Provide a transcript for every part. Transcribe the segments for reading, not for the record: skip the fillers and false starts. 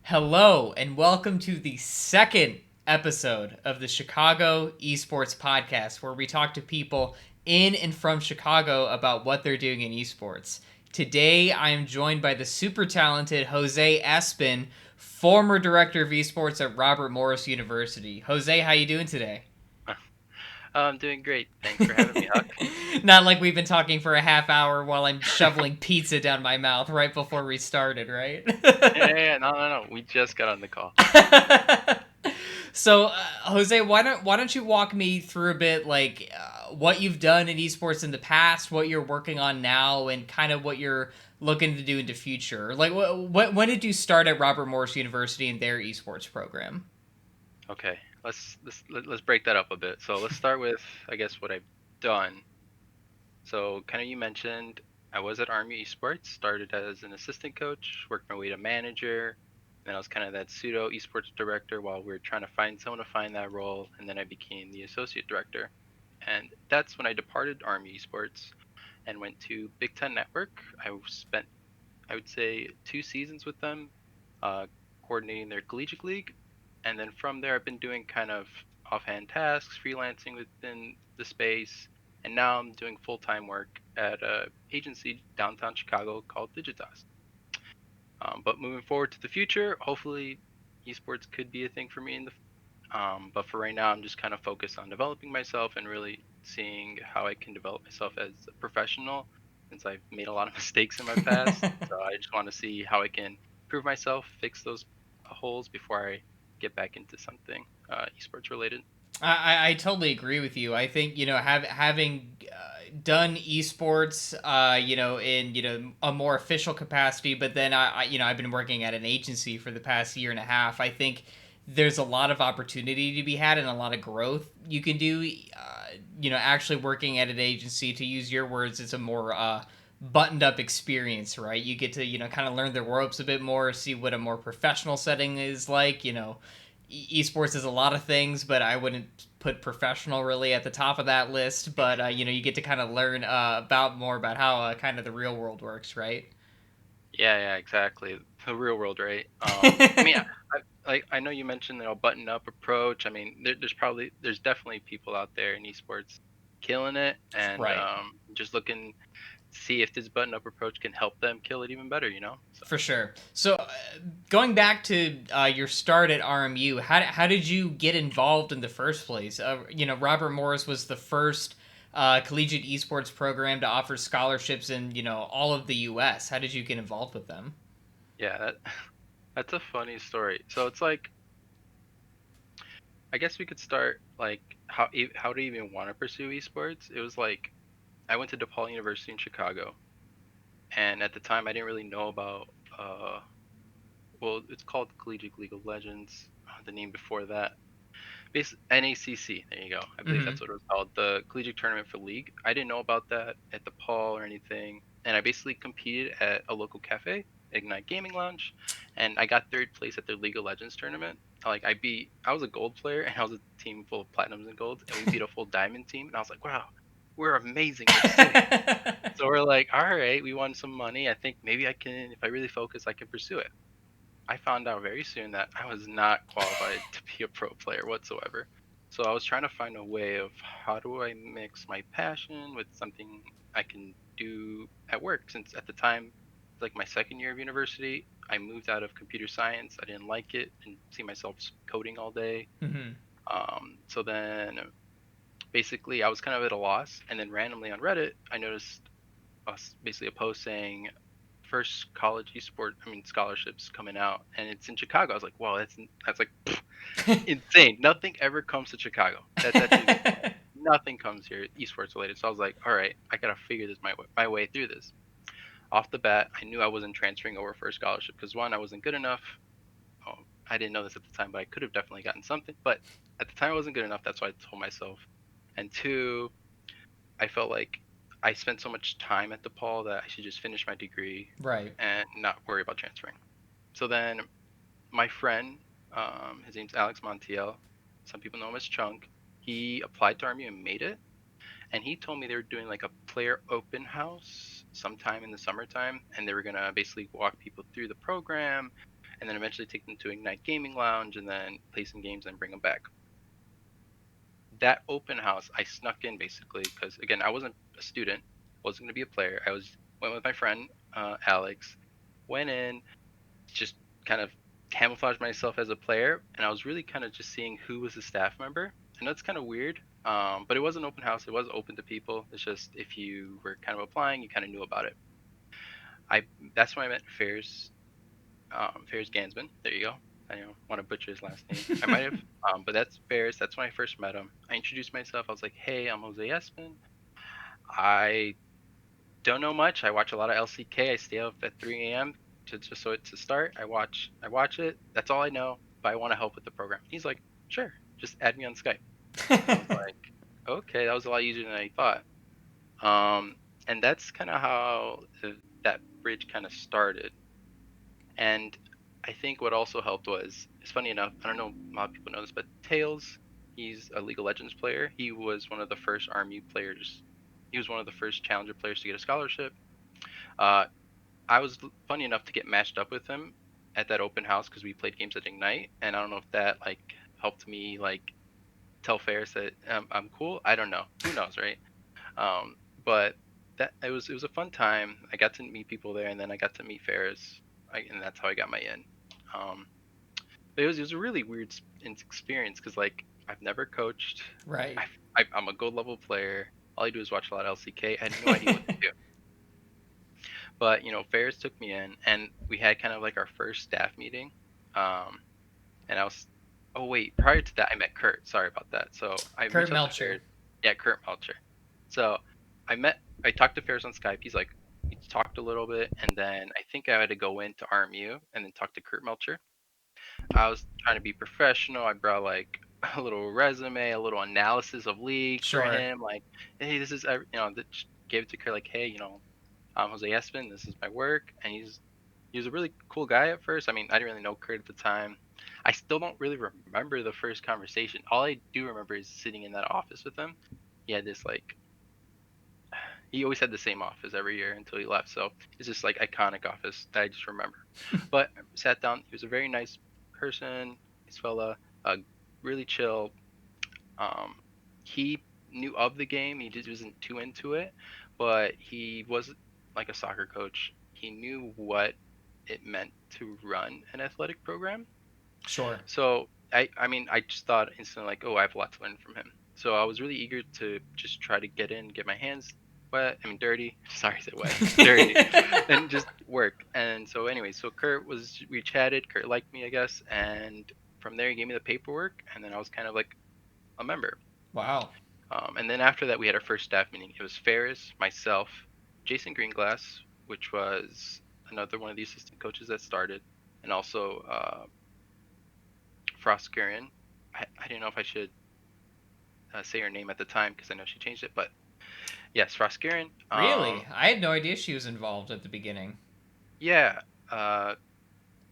Hello, and welcome to the second episode of the Chicago Esports Podcast, where we talk to people in and from Chicago about what they're doing in esports. Today, I am joined by the super talented Jose Espin, former director of esports at Robert Morris University. Jose, how you doing today? I'm doing great. Thanks for having me, Huck. Not like we've been talking for a half hour while I'm shoveling pizza down my mouth right before we started, right? Yeah. No, no, no. We just got on the call. So, Jose, why don't you walk me through a bit, like what you've done in esports in the past, what you're working on now, and kind of what you're looking to do in the future? Like, when did you start at Robert Morris University and their esports program? Okay, let's break that up a bit. So let's start with, I guess, what I've done. So kind of you mentioned I was at Army Esports, started as an assistant coach, worked my way to manager, then I was kind of that pseudo esports director while we were trying to find someone to find that role, and then I became the associate director. And that's when I departed Army Esports and went to Big Ten Network. I spent, I would say, 2 seasons with them, uh, coordinating their collegiate league. And then from there, I've been doing kind of offhand tasks, freelancing within the space. And now I'm doing full time work at a agency downtown Chicago called Digitas. But moving forward to the future, hopefully esports could be a thing for me in the but for right now, I'm just kind of focused on developing myself and really seeing how I can develop myself as a professional since I've made a lot of mistakes in my past. So I just want to see how I can improve myself, fix those holes before I get back into something esports related. I totally agree with you. I think having done esports, in a more official capacity, but then I've been working at an agency for the past year and a half. I think there's a lot of opportunity to be had and a lot of growth you can do. Actually working at an agency, to use your words, it's a more buttoned up experience, right? You get to kind of learn the ropes a bit more, see what a more professional setting is like. Esports is a lot of things, but I wouldn't put professional really at the top of that list. But you get to kind of learn about more about how kind of the real world works, right? Yeah, exactly. The real world, right? I mean, I know you mentioned button up approach. I mean, there's definitely people out there in esports killing it and Right. just looking see if this button up approach can help them kill it even better, you know? So, For sure. So, going back to your start at RMU, how did you get involved in the first place? Robert Morris was the first collegiate esports program to offer scholarships in all of the U.S. How did you get involved with them? yeah, that's a funny story. So it's like, I guess we could start like how to even want to pursue esports. It was like I went to DePaul University in Chicago, and at the time I didn't really know about well, it's called Collegiate League of Legends. The name before that, NACC. There you go. I believe Mm-hmm. that's what it was called. The Collegiate Tournament for League. I didn't know about that at DePaul or anything, and I basically competed at a local cafe, Ignite Gaming Lounge, and I got third place at their League of Legends tournament. Like I was a gold player, and I was a team full of platinums and golds, and we beat a full diamond team, and I was like, wow, we're amazing, we're sick. So we're like, all right, we won some money. I think maybe I can, if I really focus, I can pursue it. I found out very soon that I was not qualified to be a pro player whatsoever. So I was trying to find a way of how do I mix my passion with something I can do at work. Since at the time, it's like my second year of university, I moved out of computer science. I didn't like it and see myself coding all day. Mm-hmm. So then basically I was kind of at a loss. And then randomly on Reddit, I noticed basically a post saying first college esport, I mean scholarships coming out, and it's in Chicago. I was like, wow, that's like insane. Nothing ever comes to Chicago. That's insane. Nothing comes here esports related. So I was like, all right, I gotta figure this my way through this. Off the bat, I knew I wasn't transferring over for a scholarship because one, I wasn't good enough. Oh, I didn't know this at the time, but I could have definitely gotten something. But at the time, I wasn't good enough. That's what I told myself. And two, I felt like I spent so much time at DePaul that I should just finish my degree Right. and not worry about transferring. So then my friend, his name's Alex Montiel. Some people know him as Chunk. He applied to Army and made it. And he told me they were doing like a player open house sometime in the summertime, and they were gonna basically walk people through the program, and then eventually take them to Ignite Gaming Lounge, and then play some games and bring them back. That open house, I snuck in basically because again, I wasn't a student, wasn't gonna be a player. Went with my friend Alex, went in, just kind of camouflaged myself as a player, and I was really kind of just seeing who was a staff member. I know it's kind of weird, but it was an open house. It was open to people. It's just if you were kind of applying, you kind of knew about it. I That's when I met Ferris Gansman. There you go. I don't want to butcher his last name. I might have, but that's Ferris. That's when I first met him. I introduced myself. I was like, "Hey, I'm Jose Espen. I don't know much. I watch a lot of LCK. I stay up at 3 a.m. to start. I watch it. That's all I know. But I want to help with the program." He's like, "Sure, just add me on Skype." I was like, "Okay, that was a lot easier than I thought." And that's kind of how that bridge kind of started. And I think what also helped was, it's funny enough, I don't know a lot of people know this, but Tails, he's a League of Legends player. He was one of the first Army players. He was one of the first Challenger players to get a scholarship. Uh, I was funny enough to get matched up with him at that open house because we played games at Ignite, and I don't know if that like helped me like tell Ferris that I'm cool. I don't know. Who knows, right? But that it was a fun time. I got to meet people there, and then I got to meet Ferris, and that's how I got my in. Um, but it was a really weird experience because like I've never coached. Right. I'm a gold level player. All I do is watch a lot of LCK. I had no idea what to do. But Ferris took me in, and we had kind of like our first staff meeting. Um, and I was, oh wait, prior to that, I met Kurt. Sorry about that. So I Kurt reached out to Melcher. Ferris. Yeah, Kurt Melcher. So I talked to Ferris on Skype. He's like, we talked a little bit, and then I think I had to go into RMU and then talk to Kurt Melcher. I was trying to be professional. I brought like a little resume, a little analysis of league for Sure. him. Like, hey, this is gave it to Kurt. Like, hey, I'm Jose Espen. This is my work, and he was a really cool guy at first. I mean, I didn't really know Kurt at the time. I still don't really remember the first conversation. All I do remember is sitting in that office with him. He had this like, he always had the same office every year until he left. So it's just like iconic office that I just remember. But I sat down. He was a very nice person, nice fella, really chill. Um, he knew of the game. He just wasn't too into it, but he was like a soccer coach. He knew what it meant to run an athletic program. Sure. So I mean, I just thought instantly like, oh, I have a lot to learn from him. So I was really eager to just try to get in, get my hands wet. I mean, dirty. Sorry, I said wet. Dirty, and just work. And so anyway, so we chatted. Kurt liked me, I guess, and from there he gave me the paperwork, and then I was kind of like a member. Wow. And then after that, we had our first staff meeting. It was Ferris, myself, Jason Greenglass, which was another one of the assistant coaches that started, and also Frost Gurian. I didn't know if I should say her name at the time because I know she changed it, but yes, Frost Gurian. Really? I had no idea she was involved at the beginning. Yeah,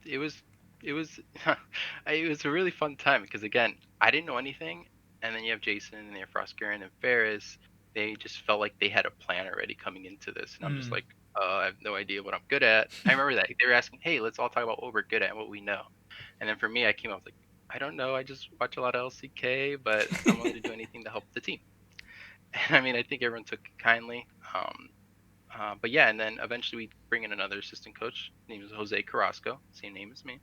it was it was it was a really fun time because again, I didn't know anything, and then you have Jason and you have Frost Gurian and Ferris. They just felt like they had a plan already coming into this, and I'm just like, I have no idea what I'm good at. I remember that they were asking, "Hey, let's all talk about what we're good at and what we know," and then for me, I came up like, I don't know. I just watch a lot of LCK, but I'm willing to do anything to help the team. And I mean, I think everyone took it kindly. But yeah, and then eventually we bring in another assistant coach. His name is Jose Carrasco, same name as me.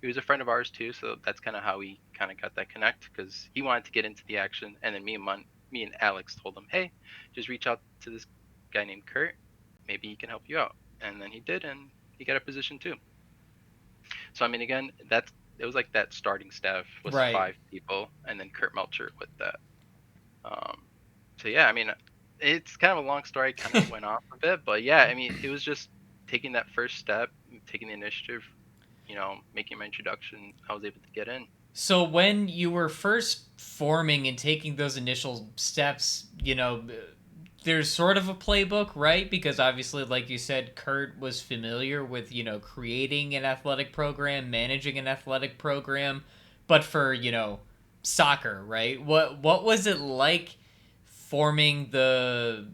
He was a friend of ours too, so that's kind of how we kind of got that connect because he wanted to get into the action, and then me and Alex told him, hey, just reach out to this guy named Kurt. Maybe he can help you out. And then he did, and he got a position too. So I mean, again, it was like that starting staff was Right. 5 people, and then Kurt Melcher with that. So yeah, I mean, it's kind of a long story. Kind of went off a bit, but yeah, I mean, it was just taking that first step, taking the initiative, making my introduction. I was able to get in. So when you were first forming and taking those initial steps, there's sort of a playbook, right? Because obviously, like you said, Kurt was familiar with, creating an athletic program, managing an athletic program, but for, soccer, right? What was it like forming the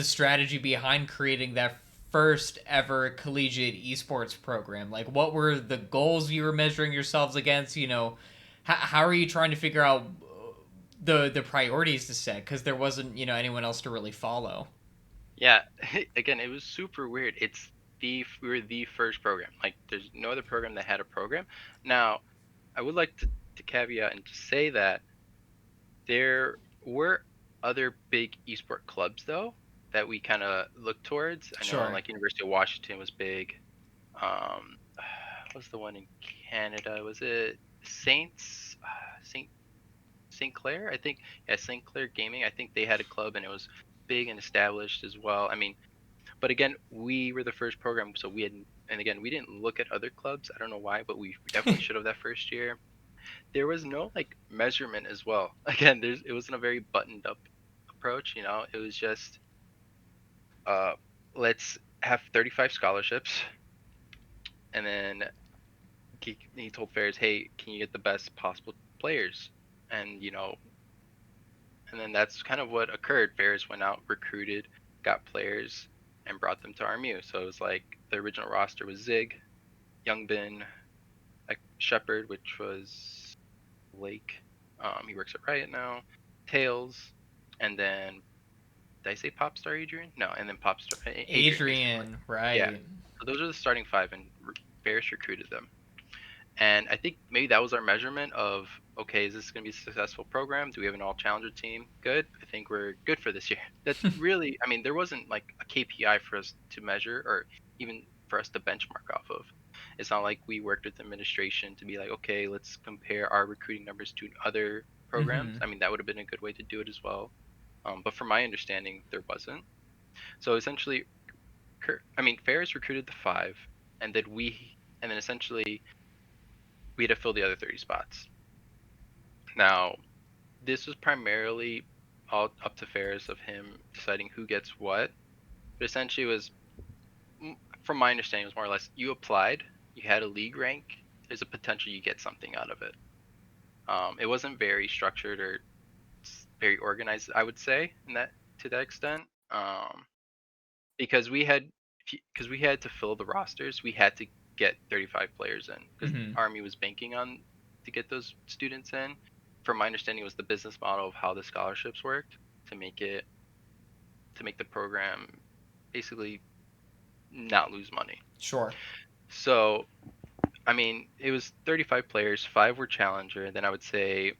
strategy behind creating that first ever collegiate esports program? Like, what were the goals you were measuring yourselves against? How are you trying to figure out the priorities to set? Because there wasn't anyone else to really follow. Yeah, again, it was super weird. We were the first program. Like, there's no other program that had a program. Now, I would like to caveat and just say that there were other big esport clubs though that we kind of looked towards. I know Sure. like University of Washington was big. Um, what was the one in Canada? Was it Saints? Saint Clair? I think, yeah, Saint Clair Gaming. I think they had a club and it was big and established as well. I mean, but again, we were the first program, so we had, and again, we didn't look at other clubs. I don't know why, but we definitely should have that first year. There was no like measurement as well. Again, it wasn't a very buttoned up approach. It was just uh, let's have 35 scholarships, and then he told Ferris, hey, can you get the best possible players? And and then that's kind of what occurred. Ferris went out, recruited, got players, and brought them to RMU. So it was like the original roster was Zig, Youngbin, like Shepard, which was Lake. He works at Riot now. Tails, and then did I say Popstar Adrian? No, and then Popstar Adrian basically. Adrian, Yeah. right. So those are the starting five, and Ferris recruited them. And I think maybe that was our measurement of, okay, is this going to be a successful program? Do we have an all challenger team? Good. I think we're good for this year. That's really, I mean, there wasn't like a KPI for us to measure or even for us to benchmark off of. It's not like we worked with administration to be like, okay, let's compare our recruiting numbers to other programs. Mm-hmm. I mean, that would have been a good way to do it as well. But from my understanding, there wasn't. So essentially, I mean, Ferris recruited the five, and and then essentially we had to fill the other 30 spots. Now, this was primarily all up to Ferris of him deciding who gets what, but essentially it was, from my understanding, it was more or less you applied, you had a league rank, there's a potential you get something out of it. It wasn't very structured or very organized, I would say, in that to that extent. Because we had to fill the rosters, we had to get 35 players in because Mm-hmm. Army was banking on to get those students in. From my understanding, it was the business model of how the scholarships worked to make the program basically not lose money. Sure. So, I mean, it was 35 players, five were challenger, and then I would say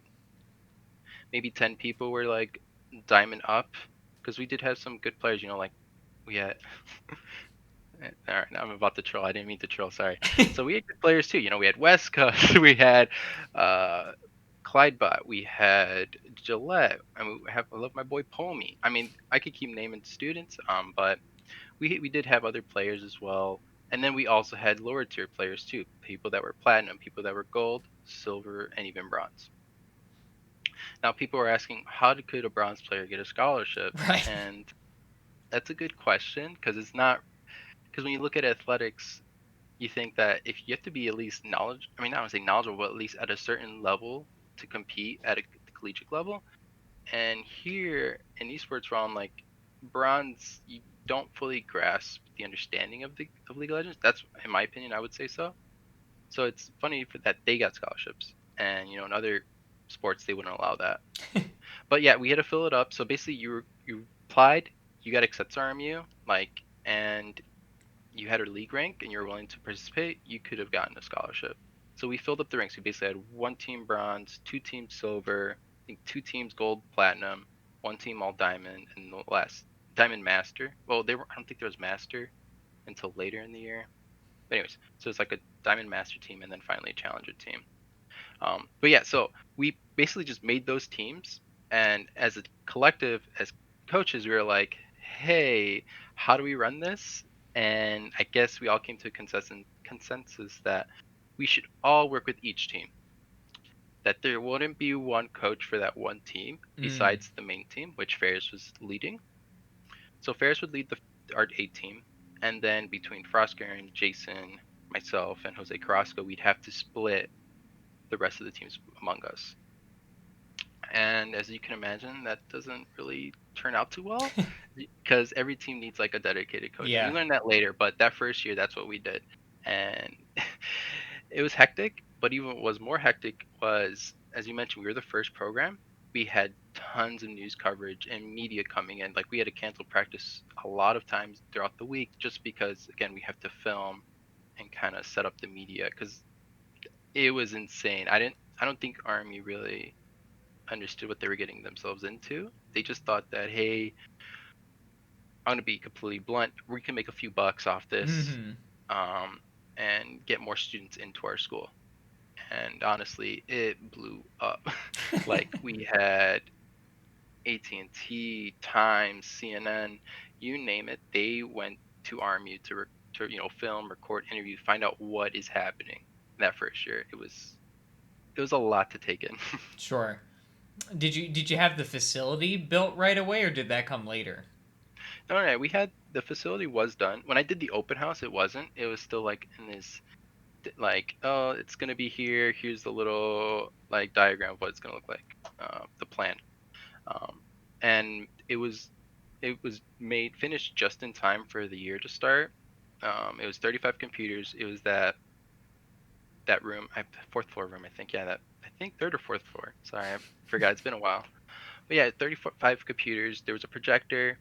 maybe 10 people were like diamond up because we did have some good players. Like we had. All right, now I'm about to troll. I didn't mean to troll. Sorry. So we had good players too. We had West Coast, we had uh, Clydebot, we had Gillette. I love my boy Pomi. I mean, I could keep naming students, but we did have other players as well. And then we also had lower tier players too, people that were platinum, people that were gold, silver, and even bronze. Now people are asking, how could a bronze player get a scholarship? Right. And that's a good question because when you look at athletics, you think that if you have to be at least I mean, not want to say knowledgeable, but at least at a certain level to compete at the collegiate level. And here in esports realm, like bronze, you don't fully grasp the understanding of League of Legends. That's, in my opinion, I would say so. So it's funny that they got scholarships, and in other sports they wouldn't allow that. But yeah, we had to fill it up. So basically, you applied, you got accepted to RMU, like, and you had a league rank and you were willing to participate, you could have gotten a scholarship. So we filled up the ranks. We basically had one team bronze, two teams silver, I think two teams gold, platinum, one team all diamond, and the last diamond master. Well, I don't think there was master until later in the year. But anyways, so it's like a diamond master team and then finally a challenger team. But yeah, so we basically just made those teams, and as a collective, as coaches, we were like, hey, how do we run this? And I guess we all came to a consensus that we should all work with each team. That there wouldn't be one coach for that one team Mm. besides the main team, which Ferris was leading. So Ferris would lead the Art 8 team, and then between Frostgaren, Jason, myself, and Jose Carrasco, we'd have to split the rest of the teams among us. And as you can imagine, that doesn't really turn out too well because every team needs like a dedicated coach. And we Yeah. learned that later, but that first year, that's what we did. And it was hectic, but even what was more hectic was, as you mentioned, we were the first program. We had tons of news coverage and media coming in. Like we had to cancel practice a lot of times throughout the week just because, again, we have to film and kind of set up the media because it was insane. I don't think Army really understood what they were getting themselves into. They just thought that, hey, I'm gonna be completely blunt, we can make a few bucks off this, Hmm. um, and get more students into our school. And honestly, it blew up. Like we had AT&T, Times, CNN, you name it. They went to RMU to film, record, interview, find out what is happening. That first year, it was a lot to take in. Sure. Did you have the facility built right away, or did that come later? No, no, no, we had the facility was done. When I did the open house, it wasn't. It was still like in this like, oh, it's gonna be here. Here's the little like diagram of what it's gonna look like, the plan. Um, and it was made finished just in time for the year to start. It was 35 computers. It was that room, fourth floor room, I think. Yeah, that I think third or fourth floor. Sorry, I forgot. It's been a while. But yeah, 35 computers. There was a projector.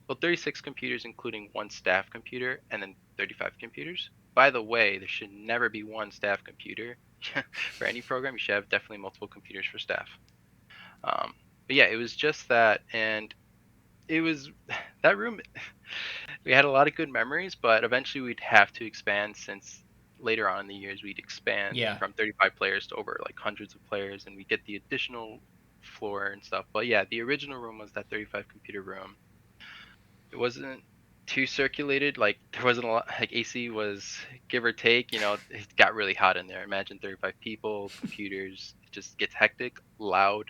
Well, 36 computers, including one staff computer, and then 35 computers. By the way, there should never be one staff computer for any program. You should have definitely multiple computers for staff. But yeah, it was just that, and it was that room. We had a lot of good memories, but eventually we'd have to expand since later on in the years we'd expand Yeah. from 35 players to over like hundreds of players, and we get the additional floor and stuff. But yeah, the original room was that 35 computer room. It wasn't too circulated. Like there wasn't a lot. Like AC was give or take. It got really hot in there. Imagine 35 people, computers. It just gets hectic, loud.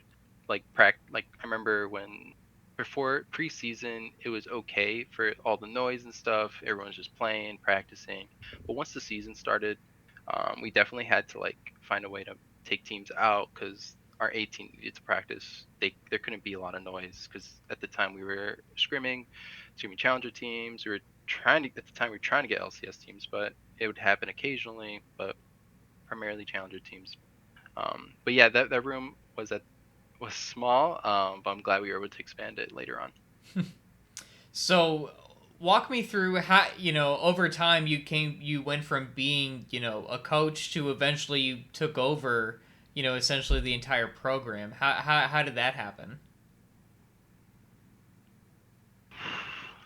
Like I remember when before preseason, it was okay for all the noise and stuff. Everyone was just playing, practicing. But once the season started, we definitely had to like find a way to take teams out because our A team needed to practice. There couldn't be a lot of noise because at the time we were scrimming challenger teams. We were trying to get LCS teams, but it would happen occasionally, but primarily challenger teams. But yeah, that room was small, but I'm glad we were able to expand it later on. So walk me through how, over time you went from being, a coach to eventually you took over, essentially the entire program. How did that happen?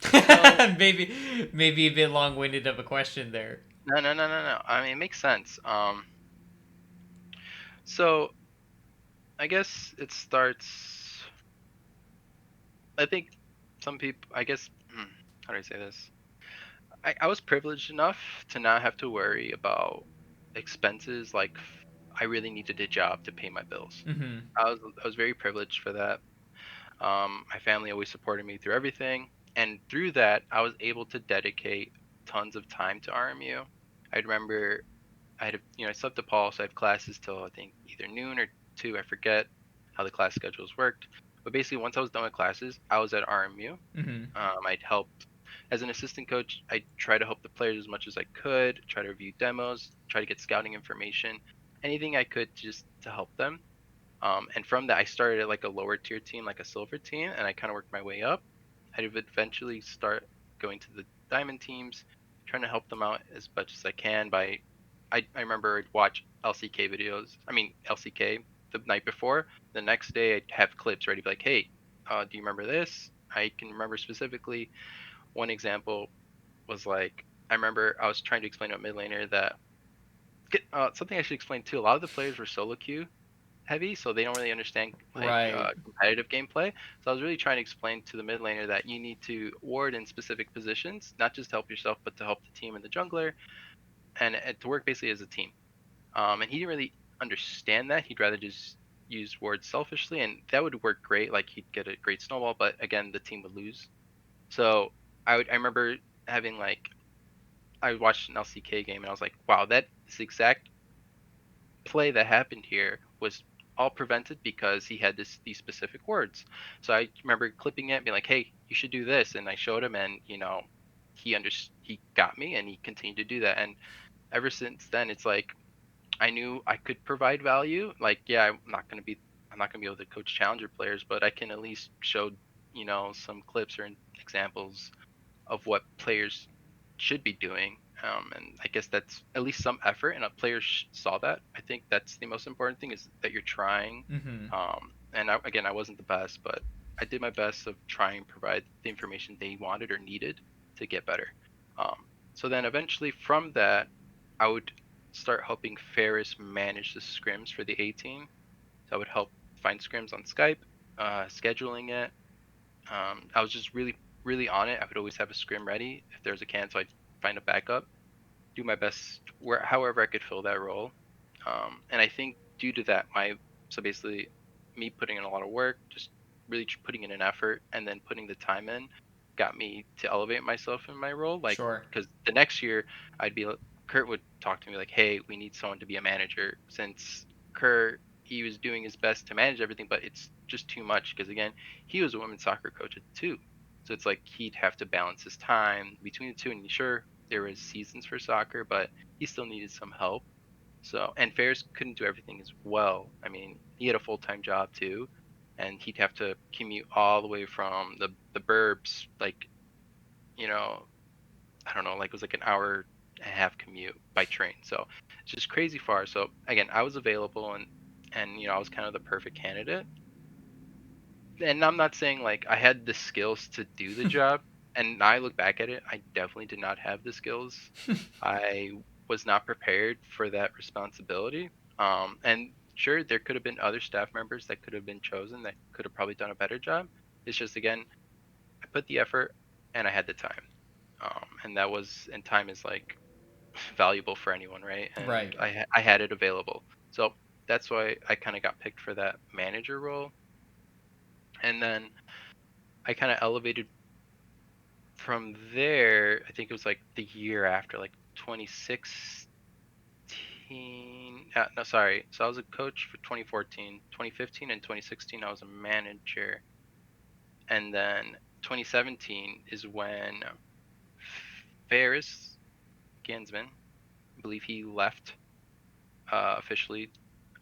So maybe a bit long-winded of a question there. no, no, no, no, no. I mean, it makes sense. So I guess it starts. I think some people. I guess. How do I say this? I was privileged enough to not have to worry about expenses. Like I really needed a job to pay my bills. Hmm. I was very privileged for that. My family always supported me through everything, and through that, I was able to dedicate tons of time to RMU. I remember I slept at Paul, so I have classes till I think either noon or two. I forget how the class schedules worked, but basically, once I was done with classes, I was at RMU. Hmm. I'd helped as an assistant coach. I try to help the players as much as I could, try to review demos, try to get scouting information, anything I could just to help them. And from that, I started at like a lower tier team, like a silver team, and I kind of worked my way up. I would eventually start going to the diamond teams, trying to help them out as much as I can. I remember I'd watch LCK videos. I mean LCK the night before. The next day, I'd have clips ready, be like, "Hey, do you remember this?" I can remember specifically one example was like I remember I was trying to explain to a mid laner that something I should explain too. A lot of the players were solo queue heavy, so they don't really understand like Right. competitive gameplay. So I was really trying to explain to the mid laner that you need to ward in specific positions, not just to help yourself, but to help the team and the jungler, and to work basically as a team. And he didn't really understand that. He'd rather just use wards selfishly, and that would work great. Like he'd get a great snowball, but again, the team would lose. So I remember having like I watched an LCK game and I was like, wow, that this exact play that happened here was all prevented because he had these specific words. So I remember clipping it, being like, "Hey, you should do this," and I showed him, and he got me, and he continued to do that. And ever since then, it's like I knew I could provide value. Like, yeah, I'm not gonna be able to coach challenger players, but I can at least show some clips or examples of what players should be doing. And I guess that's at least some effort, and a player saw that. I think that's the most important thing is that you're trying. Mm-hmm. And again, I wasn't the best, but I did my best of trying to provide the information they wanted or needed to get better. So then eventually from that, I would start helping Ferris manage the scrims for the A team. So I would help find scrims on Skype, scheduling it. I was just really, really on it. I would always have a scrim ready. If there was a cancel, I'd find a backup, do my best however I could fill that role. And I think due to that, so basically me putting in a lot of work, just really putting in an effort, and then putting the time in, got me to elevate myself in my role. Like, Sure. because the next year Kurt would talk to me like, "Hey, we need someone to be a manager." Since Kurt, he was doing his best to manage everything, but it's just too much because again, he was a women's soccer coach too. So it's like he'd have to balance his time between the two. And sure, there was seasons for soccer, but he still needed some help. So, and Ferris couldn't do everything as well. I mean, he had a full-time job too, and he'd have to commute all the way from the burbs, like, you know, I don't know, like it was like an hour and a half commute by train. So it's just crazy far. So again, I was available, and I was kind of the perfect candidate. And I'm not saying like I had the skills to do the job. And I look back at it, I definitely did not have the skills. I was not prepared for that responsibility. And sure, there could have been other staff members that could have been chosen that could have probably done a better job. It's just again, I put the effort and I had the time. And time is like valuable for anyone, right? And Right. I had it available. So that's why I kind of got picked for that manager role. And then I kind of elevated from there. I think it was like the year after, like 2016. No, sorry. So I was a coach for 2014, 2015, and 2016. I was a manager, and then 2017 is when Ferris Gansman, I believe he left officially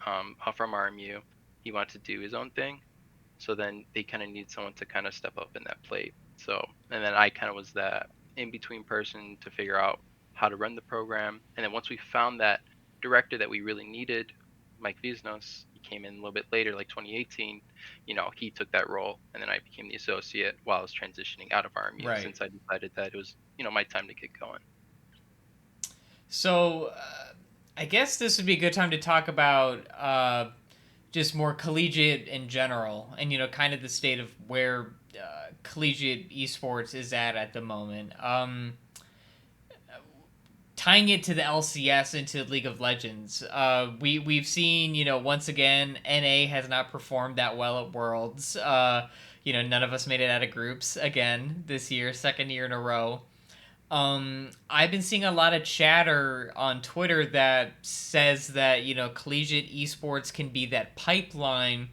from RMU. He wanted to do his own thing, so then they kind of need someone to kind of step up in that plate. So, and then I kind of was that in between person to figure out how to run the program. And then once we found that director that we really needed, Mike Visnos, he came in a little bit later, like 2018. He took that role, and then I became the associate while I was transitioning out of RMU Right. since I decided that it was my time to get going. So, I guess this would be a good time to talk about just more collegiate in general, and kind of the state of where collegiate esports is at the moment. Tying it to the LCS and to League of Legends, we've seen once again NA has not performed that well at Worlds. None of us made it out of groups again this year, second year in a row. I've been seeing a lot of chatter on Twitter that says that collegiate esports can be that pipeline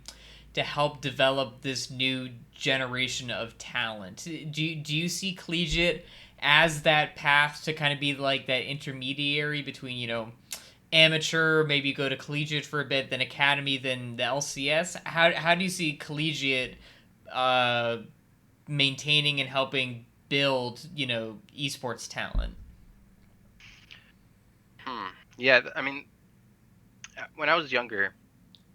to help develop this new generation of talent. Do you see collegiate as that path to kind of be like that intermediary between amateur, maybe go to collegiate for a bit, then academy, then the LCS? How do you see collegiate uh, maintaining and helping build esports talent? Hmm. Yeah, I mean, when I was younger,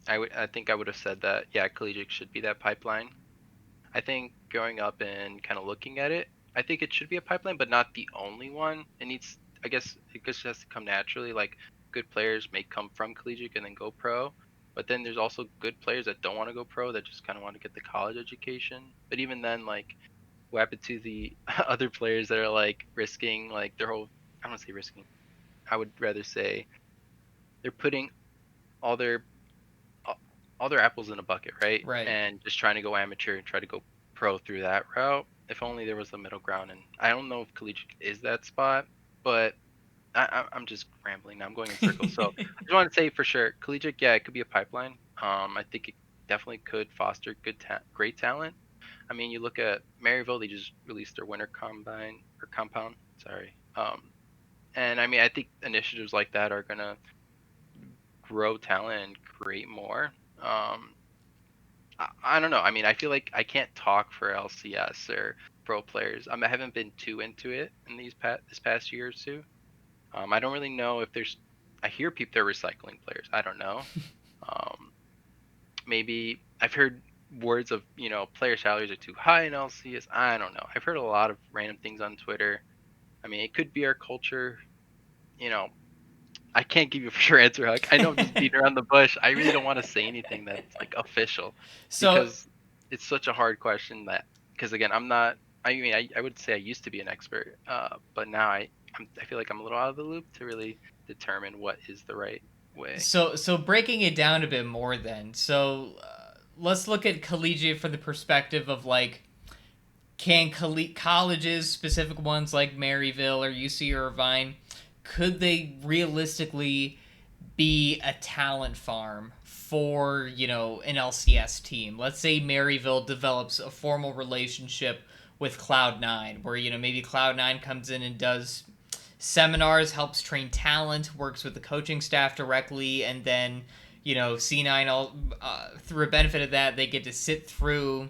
I think I would have said that yeah, collegiate should be that pipeline. I think growing up and kind of looking at it, I think it should be a pipeline, but not the only one. I guess it just has to come naturally. Like good players may come from collegiate and then go pro, but then there's also good players that don't want to go pro that just kind of want to get the college education. But even then, like, what happened to the other players that are like risking like their whole? I don't want to say risking. I would rather say they're putting all their all all their apples in a bucket, right? Right. And just trying to go amateur and try to go pro through that route. If only there was a middle ground. And I don't know if collegiate is that spot, but I'm just rambling now. I'm going in circles. So I just want to say for sure, collegiate, yeah, it could be a pipeline, I think it definitely could foster great talent. I mean, you look at Maryville; they just released their winter combine or compound. Sorry. And I mean, I think initiatives like that are gonna grow talent and create more. Um, I don't know. I mean, I feel like I can't talk for LCS or pro players. I haven't been too into it in this past year or two. I don't really know if there's. I hear people they're recycling players. I don't know. Um, Maybe I've heard words of player salaries are too high in LCS. I don't know. I've heard a lot of random things on Twitter. I mean, it could be our culture. You know, I can't give you a for sure answer, Huck. I know I'm just beating around the bush. I really don't want to say anything that's like official So because it's such a hard question that because again, I'm not. I mean, I would say I used to be an expert, but now I feel like I'm a little out of the loop to really determine what is the right way. so breaking it down a bit more then. So let's look at collegiate from the perspective of like, can colleges, specific ones like Maryville or UC Irvine, could they realistically be a talent farm for, an LCS team? Let's say Maryville develops a formal relationship with Cloud9, where, maybe Cloud9 comes in and does seminars, helps train talent, works with the coaching staff directly, and then, C9, through a benefit of that, they get to sit through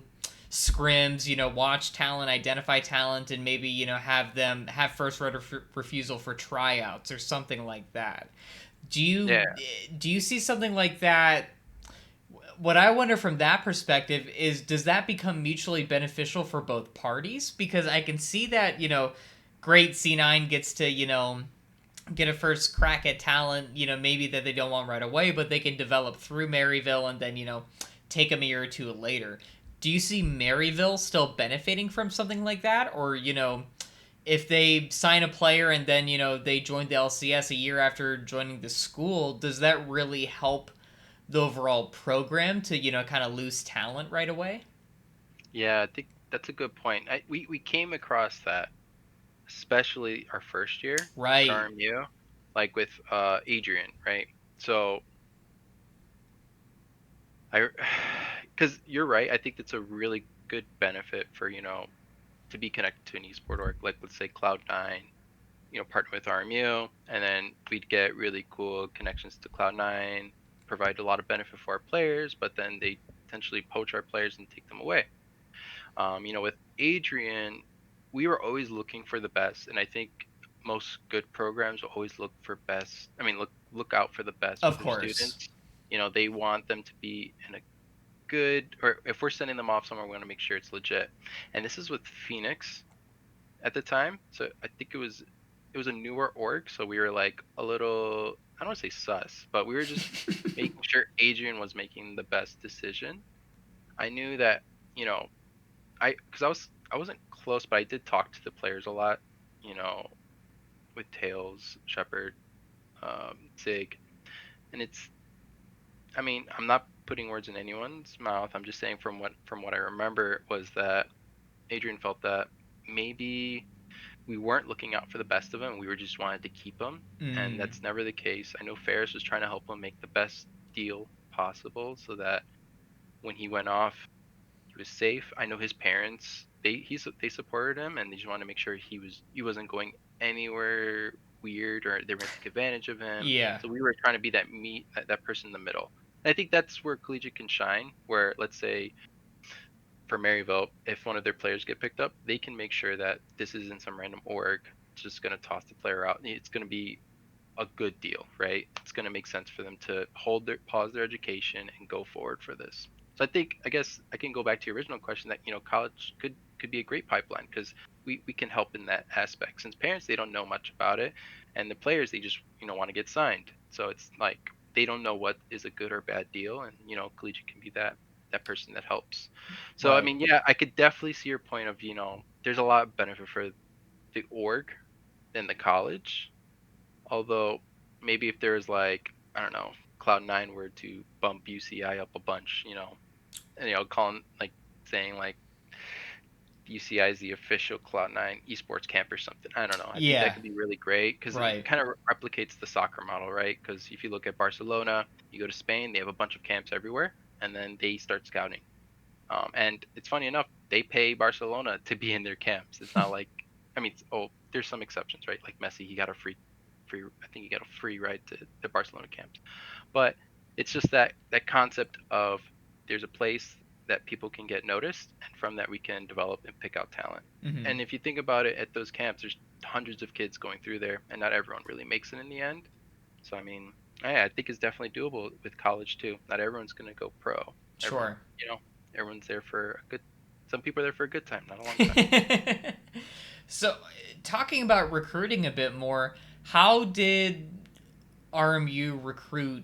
scrims, watch talent, identify talent, and maybe, have them have first right of refusal for tryouts or something like that. Do you Yeah, do you see something like that? What I wonder from that perspective is, does that become mutually beneficial for both parties? Because I can see that, great, C9 gets to, get a first crack at talent, maybe that they don't want right away, but they can develop through Maryville and then, take them a year or two later. Do you see Maryville still benefiting from something like that? Or, if they sign a player and then, they join the LCS a year after joining the school, does that really help the overall program to, kind of lose talent right away? yeah, I think that's a good point. We came across that, especially our first year at Right. RMU, like with Adrian, right? So I, because you're right, I think that's a really good benefit for to be connected to an esport org, like let's say Cloud9, partner with RMU, and then we'd get really cool connections to Cloud9, provide a lot of benefit for our players, but then they potentially poach our players and take them away. With Adrian, we were always looking for the best, and I think most good programs will always look for best. I mean, look out for the best for Of their course. students. They want them to be in a good, or if we're sending them off somewhere, we want to make sure it's legit. And this is with Phoenix at the time, so I think it was a newer org, so we were like a little, I don't want to say sus, but we were just making sure Adrian was making the best decision. I knew that, you know, because I wasn't close, but I did talk to the players a lot, you know, with Tails, Shepard, Zig, and I mean, I'm not putting words in anyone's mouth. I'm just saying from what I remember was that Adrian felt that maybe we weren't looking out for the best of him. We were just wanted to keep him, and Mm. that's never the case. I know Ferris was trying to help him make the best deal possible so that when he went off, he was safe. I know his parents they supported him and they just wanted to make sure he wasn't going anywhere weird or they were gonna take advantage of him. Yeah. So we were trying to be that person in the middle. And I think that's where collegiate can shine. Where let's say for Maryville, if one of their players get picked up, they can make sure that this isn't some random org just gonna toss the player out. It's gonna be a good deal, right? It's going to make sense for them to pause their education and go forward for this. So I guess I can go back to your original question that college could be a great pipeline because we can help in that aspect since parents they don't know much about it and the players they just want to get signed. So it's like they don't know what is a good or bad deal and collegiate can be that person that helps. So I Right. mean yeah, I could definitely see your point of there's a lot of benefit for the org than the college. Although maybe if there's like I don't know, Cloud9 were to bump UCI up a bunch, and calling like saying like UCI is the official Cloud9 esports camp or something. I don't know. I think that Yeah. could be really great because it Right. kind of replicates the soccer model, right? Because if you look at Barcelona, You go to Spain, they have a bunch of camps everywhere, and then they start scouting. And it's funny enough, they pay Barcelona to be in their camps. It's not like, I mean, there's some exceptions, right? Like Messi, he got a free. I think he got a free ride to the Barcelona camps. But it's just that concept of there's a place that people can get noticed, and from that we can develop and pick out talent. Hmm. And if you think about it, at those camps, there's hundreds of kids going through there, and not everyone really makes it in the end. So I mean, I think it's definitely doable with college too. Not everyone's gonna go pro. Everyone, Sure. you know, everyone's there for a good. Some people are there for a good time, not a long time. So, talking about recruiting a bit more, how did RMU recruit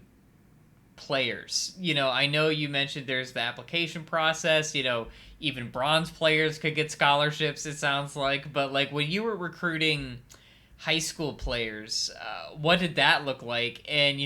players? I know you mentioned there's the application process, even bronze players could get scholarships, it sounds like. But, like, when you were recruiting high school players, what did that look like? And,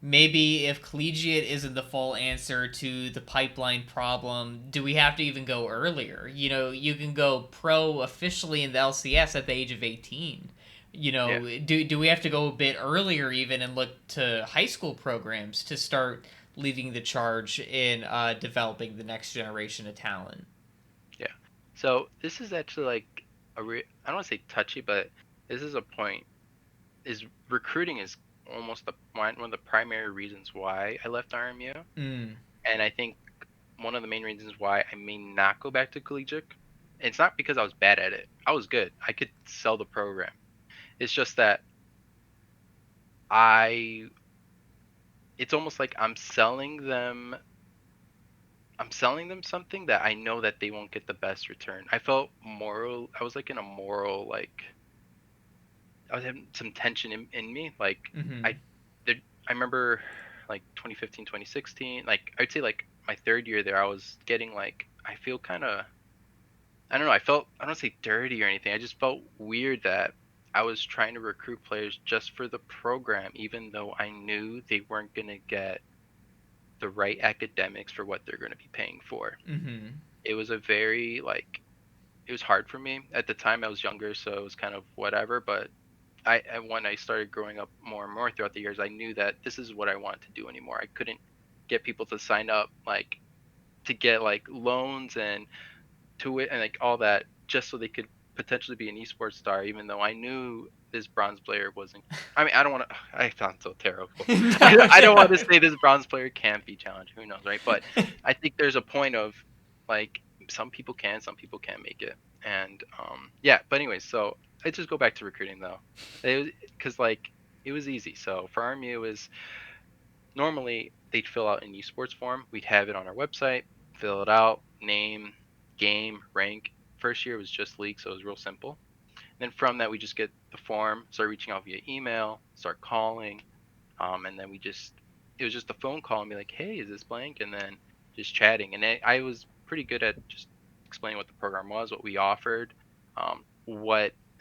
maybe if collegiate isn't the full answer to the pipeline problem, do we have to even go earlier? You can go pro officially in the LCS at the age of 18. Yeah. Do we have to go a bit earlier even and look to high school programs to start leading the charge in developing the next generation of talent? Yeah. So this is actually like I don't want to say touchy, but this is a point. Is recruiting is almost one of the primary reasons why I left RMU, Mm. and I think one of the main reasons why I may not go back to collegiate. It's not because I was bad at it. I was good. I could sell the program. It's just that I it's almost like I'm selling them something that I know that they won't get the best return. I was like in a moral like I was having some tension in me. Like Mm-hmm. I there, I remember like 2015, 2016, like I'd say like my third year there I was getting like I feel kind of I don't know, I don't say dirty or anything. I just felt weird that I was trying to recruit players just for the program even though I knew they weren't going to get the right academics for what they're going to be paying for. Mm-hmm. It was a very it was hard for me at the time. I was younger, so it was kind of whatever. But when I started growing up more and more throughout the years, I knew that this is what I wanted to do anymore. I couldn't get people to sign up like to get like loans and to it and like all that just so they could potentially be an esports star, even though I knew this bronze player wasn't. I mean, I don't want to. I sound so terrible. No, I don't want to yeah. say this bronze player can't be challenged. Who knows, right? But I think there's a point of like some people can, some people can't make it, and yeah. But anyways, so I just go back to recruiting though, because like it was easy. So for RMU, it was normally they'd fill out an esports form. We'd have it on our website, fill it out, name, game, rank. First year was just league, so it was real simple. And then from that, we just get the form, start reaching out via email, start calling, and then it was just a phone call and be like, hey, is this blank? And then just chatting. And I was pretty good at just explaining what the program was, what we offered, and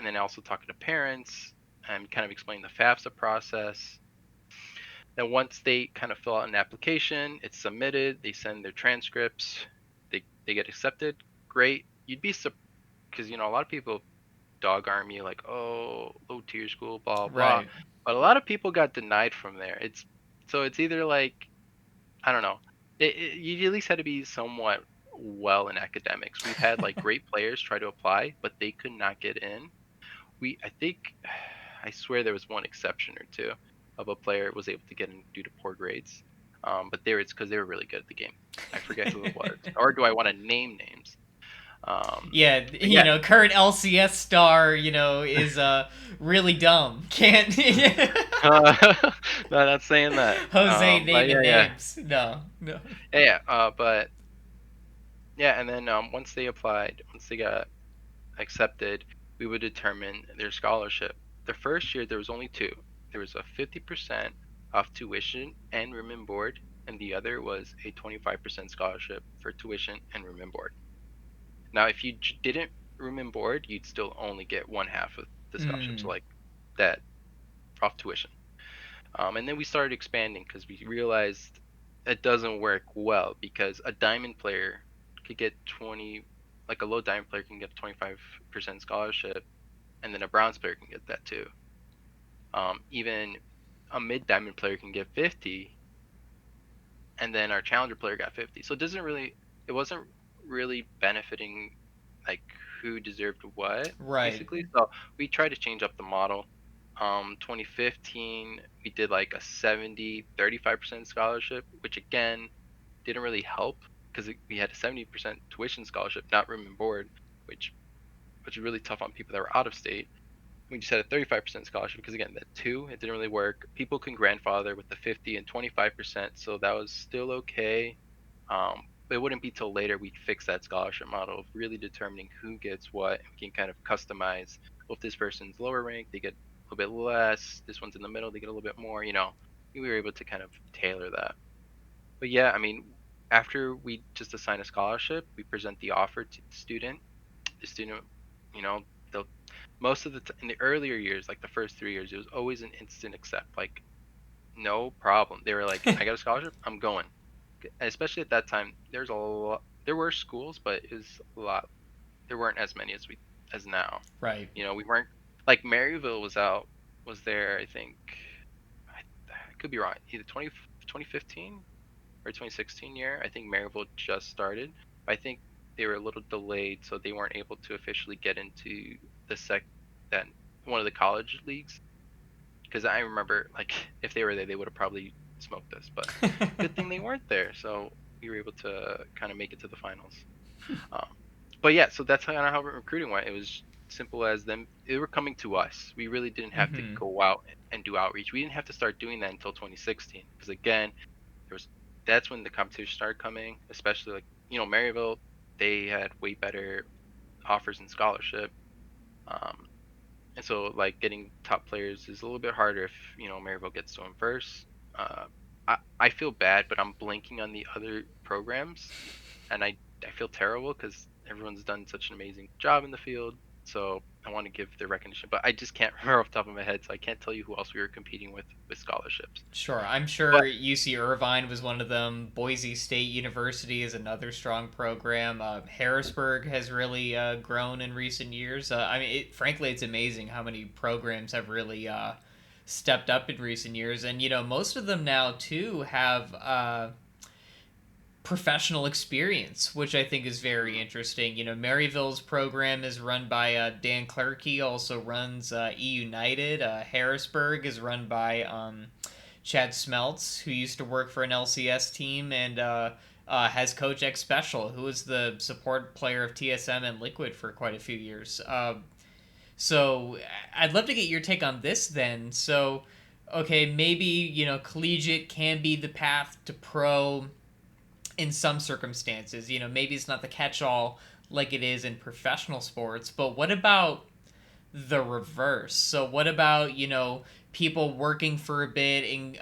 then also talking to parents and kind of explaining the FAFSA process. Then once they kind of fill out an application, it's submitted, they send their transcripts, they get accepted. Great. You'd be because a lot of people dog arm you like, oh, low tier school, blah blah. Right. But a lot of people got denied from there. It's either like I don't know. You at least had to be somewhat well in academics. We've had like great players try to apply, but they could not get in. I think I swear there was one exception or two of a player was able to get in due to poor grades. But it's because they were really good at the game. I forget who it was, or do I want to name names? Yeah, But yeah, current LCS star, is really dumb. Can't no, not saying that. Jose But naming yeah, yeah, names. No, no. yeah, yeah. But yeah, and then once they got accepted, we would determine their scholarship. The first year there was only two. There was a 50% off tuition and room and board, and the other was a 25% scholarship for tuition and room and board. Now, if you didn't room and board, you'd still only get one half of the scholarship, so Mm, like that off tuition. And then we started expanding because we realized it doesn't work well because a diamond player could get 20, like a low diamond player can get a 25% scholarship, and then a bronze player can get that too. Even a mid diamond player can get 50, and then our challenger player got 50. So it wasn't really benefiting like who deserved what Right. basically. So we tried to change up the model. 2015 we did like a 70-35% scholarship, which again didn't really help because we had a 70% tuition scholarship, not room and board, which was really tough on people that were out of state. We just had a 35% scholarship because again that two it didn't really work. People can grandfather with the 50 and 25%, so that was still okay. But it wouldn't be till later we'd fix that scholarship model of really determining who gets what, and we can kind of customize. Well, if this person's lower ranked, they get a little bit less. This one's in the middle, they get a little bit more. We were able to kind of tailor that. But yeah, I mean, after we just assign a scholarship, we present the offer to the student. The student, you know, they'll most of in the earlier years, like the first 3 years, it was always an instant accept. Like no problem. They were like, I got a scholarship, I'm going. Especially at that time, there's a lot. There were schools, but it was a lot. There weren't as many as now. Right. We weren't like Maryville was there. I think I could be wrong. Either 2015 or 2016 year. I think Maryville just started. I think they were a little delayed, so they weren't able to officially get into the that one of the college leagues. Because I remember, like, if they were there, they would have probably smoked us. But good thing they weren't there, so we were able to kind of make it to the finals. Um, but yeah, so that's kind of how recruiting went. It was simple as them. They were coming to us. We really didn't have to Hmm. go out and do outreach. We didn't have to start doing that until 2016, because again, there was that's when the competition started coming. Especially like Maryville, they had way better offers and scholarship. Um, and so like getting top players is a little bit harder if Maryville gets to them first. Uh, I feel bad, but I'm blinking on the other programs, and I feel terrible because everyone's done such an amazing job in the field. So I want to give their recognition, but I just can't remember off the top of my head, so I can't tell you who else we were competing with scholarships. Sure. I'm sure But UC Irvine was one of them. Boise State University is another strong program. Harrisburg has really grown in recent years. I mean, frankly, it's amazing how many programs have really stepped up in recent years. And, most of them now, too, have professional experience, which I think is very mm, interesting. Maryville's program is run by Dan Clerkey, also runs E United. Harrisburg is run by Chad Smeltz, who used to work for an LCS team and has Coach X Special, who was the support player of TSM and Liquid for quite a few years. So I'd love to get your take on this then. So, okay, maybe, collegiate can be the path to pro in some circumstances. Maybe it's not the catch all like it is in professional sports, but what about the reverse? So, what about, people working for a bit in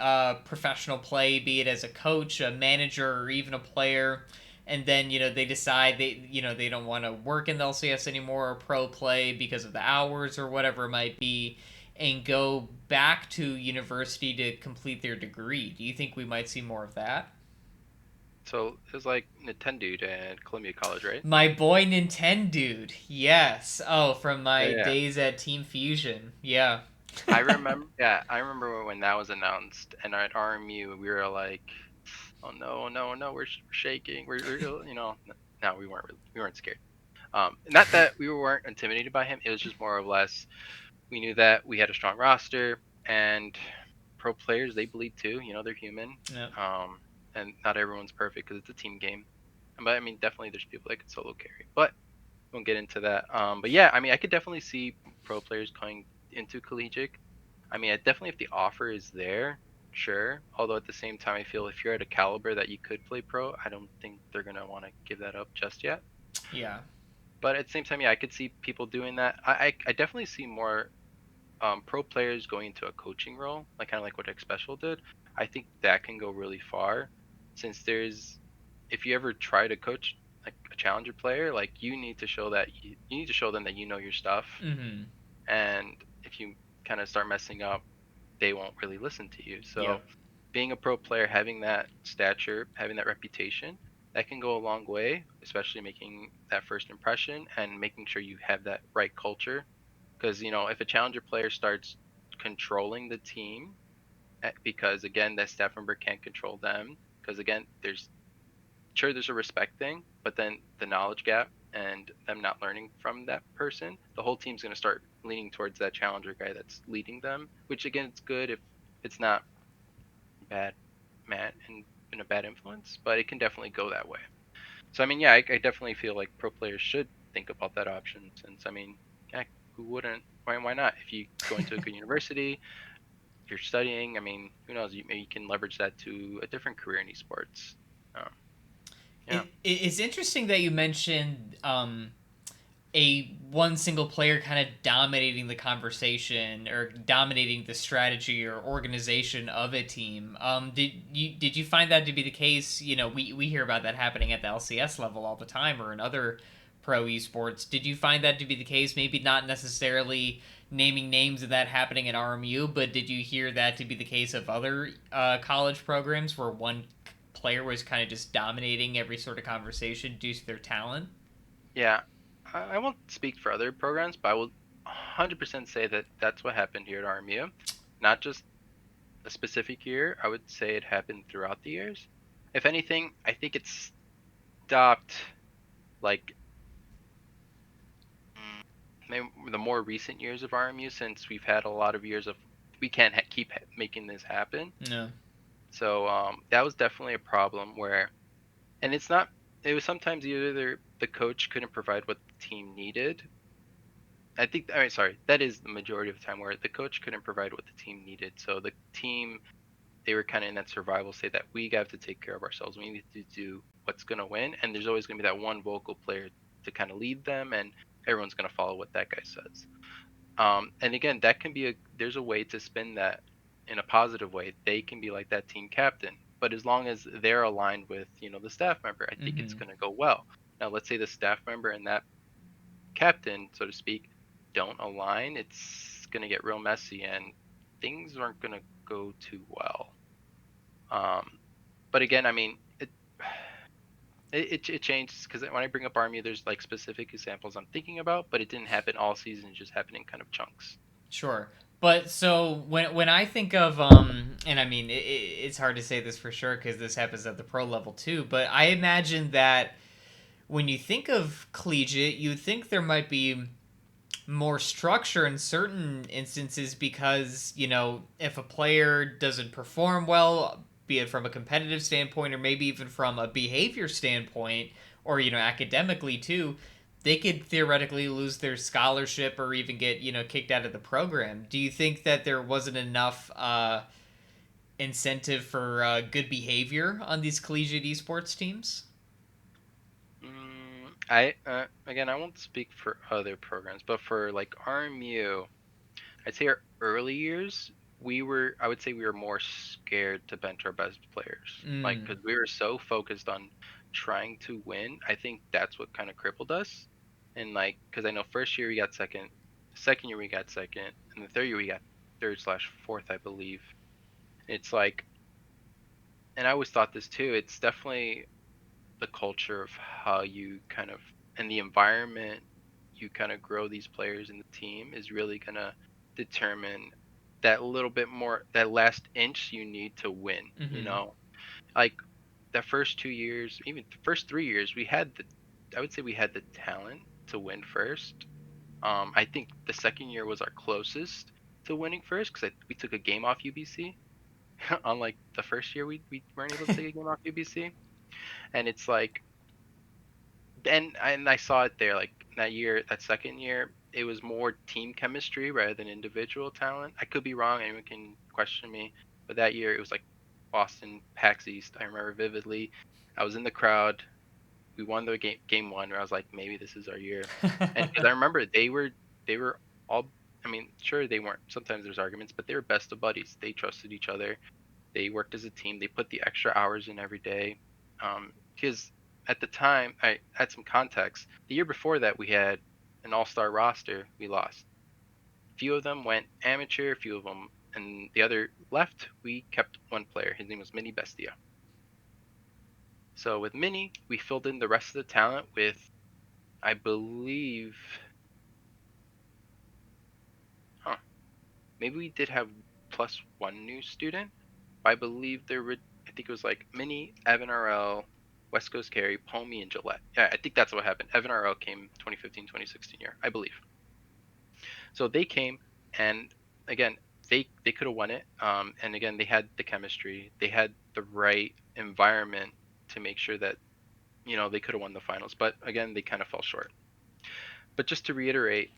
professional play, be it as a coach, a manager, or even a player? And then they decide they don't want to work in the LCS anymore or pro play because of the hours or whatever it might be, and go back to university to complete their degree. Do you think we might see more of that? so it was like Nintendo and Columbia College, right? My boy Nintendo. Yes. Oh, from Yeah, my yeah. days at Team Fusion. Yeah. I remember. Yeah, I remember when that was announced, and at RMU we were like, "Oh no, no, no, we're shaking. We're no, we weren't scared. Not that we weren't intimidated by him. It was just more or less we knew that we had a strong roster and pro players. They bleed too. They're human. Yep. Um, and not everyone's perfect because it's a team game. But I mean, definitely there's people that can solo carry. But we won't get into that. But yeah, I mean, I could definitely see pro players going into collegiate. I mean, definitely if the offer is there, sure. Although at the same time, I feel if you're at a caliber that you could play pro, I don't think they're gonna want to give that up just yet. Yeah. But at the same time, yeah, I could see people doing that. I definitely see more pro players going into a coaching role, like kind of like what X Special did. I think that can go really far, since if you ever try to coach like a challenger player, like you need to show that you need to show them that you know your stuff, Mm-hmm. and if you kind of start messing up, they won't really listen to you. So Yep. being a pro player, having that stature, having that reputation, that can go a long way, especially making that first impression and making sure you have that right culture. Because, if a challenger player starts controlling the team, because again, that staff member can't control them because again, there's a respect thing, but then the knowledge gap and them not learning from that person, the whole team's going to start leaning towards that challenger guy that's leading them. Which again, it's good if it's not bad, man, and been a bad influence, but it can definitely go that way. So I mean, yeah, I definitely feel like pro players should think about that option, since I mean, yeah, who wouldn't? Why not? If you go into a good university, if you're studying, I mean, who knows? Maybe you can leverage that to a different career in esports. Um, yeah, It's interesting that you mentioned a one single player kind of dominating the conversation or dominating the strategy or organization of a team. Did you find that to be the case? You know, we hear about that happening at the LCS level all the time or in other pro esports. Did you find that to be the case? Maybe not necessarily naming names of that happening at RMU, but did you hear that to be the case of other college programs where one player was kind of just dominating every sort of conversation due to their talent? yeah. I won't speak for other programs, but I will 100% say that that's what happened here at RMU. Not just a specific year. I would say it happened throughout the years. If anything, I think it stopped like maybe the more recent years of RMU, since we've had a lot of years of we can't keep making this happen. No. So that was definitely a problem where, and it's not. It was sometimes either the coach couldn't provide what the team needed. I think. I mean, sorry, that is the majority of the time where the coach couldn't provide what the team needed. So the team, they were kind of in that survival state that we have to take care of ourselves. We need to do what's going to win, and there's always going to be that one vocal player to kind of lead them, and everyone's going to follow what that guy says. And again, that can be there's a way to spin that in a positive way. They can be like that team captain, but as long as they're aligned with the staff member, I think it's Mm-hmm. going to go well. Now, let's say the staff member and that captain, so to speak, don't align. It's going to get real messy, and things aren't going to go too well. Um, but again, I mean, it changes because when I bring up Army, there's like specific examples I'm thinking about, but it didn't happen all season; it just happened in kind of chunks. Sure. But so when I think of and I mean it's hard to say this for sure because this happens at the pro level too, but I imagine that when you think of collegiate, you'd think there might be more structure in certain instances because if a player doesn't perform well, be it from a competitive standpoint or maybe even from a behavior standpoint or academically too, they could theoretically lose their scholarship or even get kicked out of the program. Do you think that there wasn't enough incentive for good behavior on these collegiate esports teams? I again, I won't speak for other programs, but for like RMU, I'd say our early years, I would say we were more scared to bench our best players, like Mm. because we were so focused on trying to win. I think that's what kind of crippled us. And like, because I know first year we got second, second year we got second, and the third year we got third/fourth, I believe. It's like, and I always thought this too. It's definitely the culture of how you kind of and the environment you kind of grow these players in the team is really gonna determine that little bit more, that last inch you need to win. Mm-hmm. Like the first 2 years, even the first 3 years, I would say we had the talent to win first. I think the second year was our closest to winning first because we took a game off UBC. Unlike the first year, we weren't able to take a game off UBC, and it's like and I saw it there like that year, that second year, it was more team chemistry rather than individual talent. I could be wrong, anyone can question me, but that year it was like Boston PAX East. I remember vividly. I was in the crowd. We won the game one, where I was like, maybe this is our year, and because I remember they were all. I mean, sure they weren't. Sometimes there's arguments, but they were best of buddies. They trusted each other. They worked as a team. They put the extra hours in every day. Because at the time, I had some context. The year before that, we had an all-star roster. We lost. Few of them went amateur. Few of them, and the other left. We kept one player. His name was Mini Bestia. So with Mini, we filled in the rest of the talent with, I believe, huh? Maybe we did have plus one new student. I believe there were. I think it was like Mini, Evan RL, West Coast Carry, Pomey, and Gillette. Yeah, I think that's what happened. Evan RL came 2015, 2016 year, I believe. So they came, and again, they could have won it. And again, they had the chemistry, they had the right environment to make sure that they could have won the finals. But again, they kind of fell short. But just to reiterate,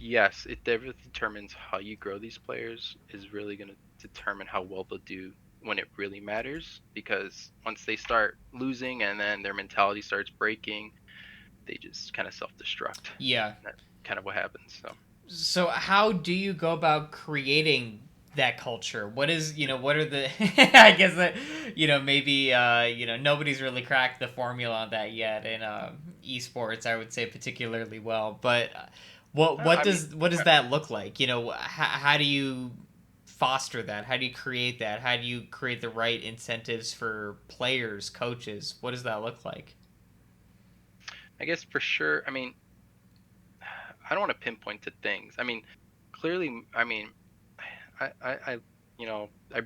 yes, it determines how you grow these players is really going to determine how well they'll do when it really matters. Because once they start losing and then their mentality starts breaking, they just kind of self-destruct. Yeah. That's kind of what happens. So how do you go about creating that culture? What is, what are the I guess that, maybe nobody's really cracked the formula on that yet in esports, I would say particularly well. But I mean, what does that look like? How do you foster that? How do you create that? How do you create the right incentives for players, coaches? What does that look like? I guess for sure. I mean, I don't want to pinpoint to things. I mean, clearly, I mean, I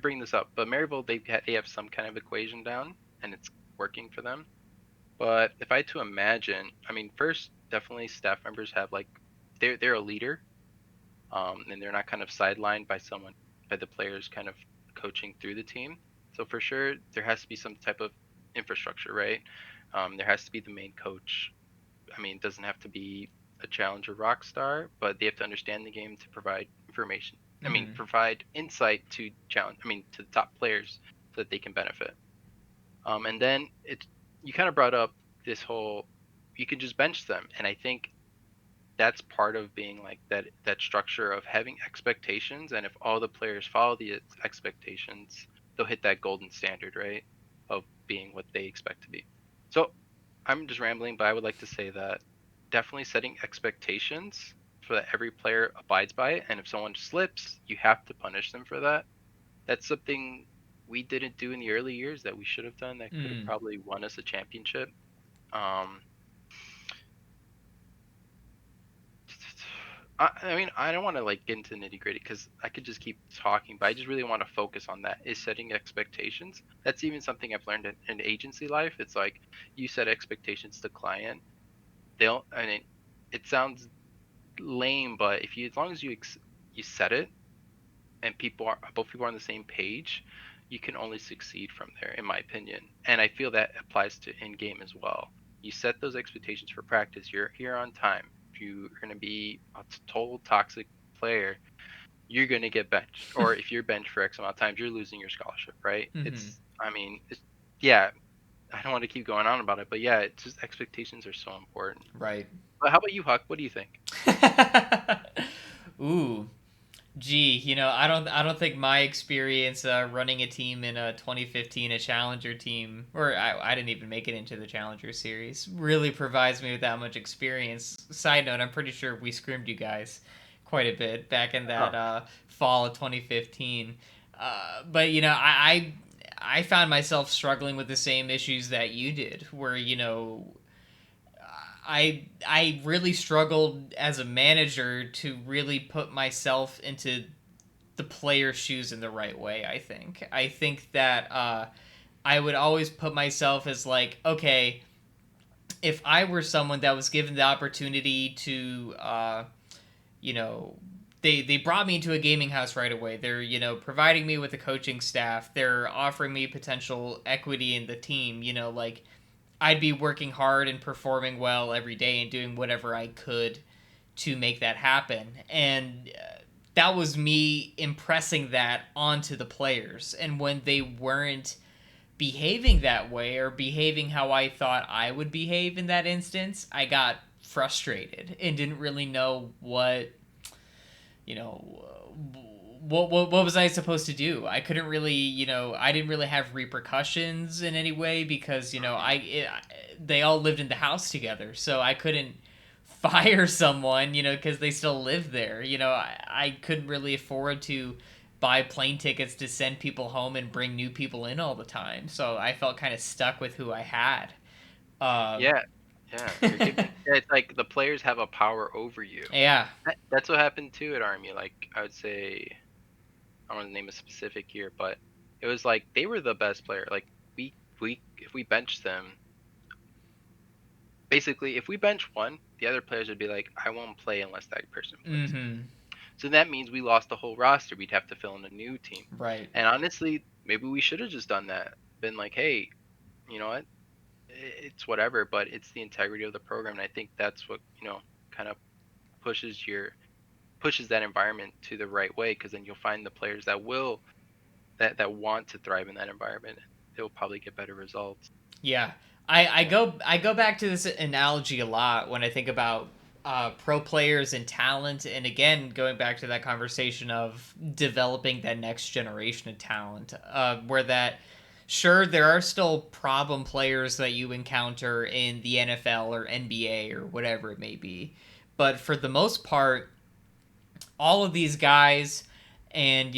bring this up, but Maryville they have some kind of equation down, and it's working for them. But if I had to imagine, I mean, first, definitely staff members have like they're a leader, and they're not kind of sidelined by the players kind of coaching through the team. So for sure, there has to be some type of infrastructure, right? There has to be the main coach. I mean, it doesn't have to be a challenger rock star, but they have to understand the game to provide information. I mean, Mm-hmm. provide insight to challenge. I mean, to the top players so that they can benefit. And then you kind of brought up this whole you can just bench them, and I think that's part of being like that structure of having expectations, and if all the players follow the expectations, they'll hit that golden standard, right, of being what they expect to be. So I'm just rambling, but I would like to say that definitely setting expectations so that every player abides by it, and if someone slips, you have to punish them for that. That's something we didn't do in the early years that we should have done that could have Mm. probably won us a championship. um, I mean, I don't want to like get into nitty gritty because I could just keep talking, but I just really want to focus on that is setting expectations. That's even something I've learned in agency life. It's like you set expectations to client. They'll, I mean, it sounds lame, but if you, as long as you set it and both people are on the same page, you can only succeed from there, in my opinion. And I feel that applies to in game as well. You set those expectations for practice. You're here on time. If you're going to be a total toxic player, you're going to get benched. Or if you're benched for X amount of times, you're losing your scholarship, right? Mm-hmm. I mean, yeah, I don't want to keep going on about it, but yeah, it's just expectations are so important. Right. But how about you, Huck? What do you think? Ooh. Gee, I don't think my experience running a team in a 2015 a challenger team, or I didn't even make it into the challenger series, really provides me with that much experience. Side note, I'm pretty sure we scrimmed you guys quite a bit back in Oh, that fall of 2015. But I found myself struggling with the same issues that you did, where I really struggled as a manager to really put myself into the player's shoes in the right way. I think that I would always put myself as like, okay, if I were someone that was given the opportunity to you know they brought me into a gaming house right away. They're providing me with a coaching staff. They're offering me potential equity in the team. Like I'd be working hard and performing well every day and doing whatever I could to make that happen. And that was me impressing that onto the players. And when they weren't behaving that way or behaving how I thought I would behave in that instance, I got frustrated and didn't really know you know, what was I supposed to do? I couldn't really, I didn't really have repercussions in any way because they all lived in the house together, so I couldn't fire someone, because they still live there. I couldn't really afford to buy plane tickets to send people home and bring new people in all the time, so I felt kind of stuck with who I had. Um, yeah, yeah. You're giving. Yeah, it's like the players have a power over you. yeah. That's what happened too at Army. Like I would say, I don't want to name a specific year, but it was like they were the best player. Like we if we benched them, basically if we bench one, the other players would be like, I won't play unless that person plays. Mm-hmm. So that means we lost the whole roster. We'd have to fill in a new team. Right. And honestly, maybe we should have just done that. Been like, hey, you know what? It's whatever, but it's the integrity of the program. And I think that's what, kind of pushes pushes that environment to the right way, because then you'll find the players that want to thrive in that environment. They'll probably get better results. Yeah. I Yeah. go back to this analogy a lot when I think about pro players and talent, and again going back to that conversation of developing that next generation of talent, where that sure there are still problem players that you encounter in the NFL or NBA or whatever it may be, but for the most part all of these guys and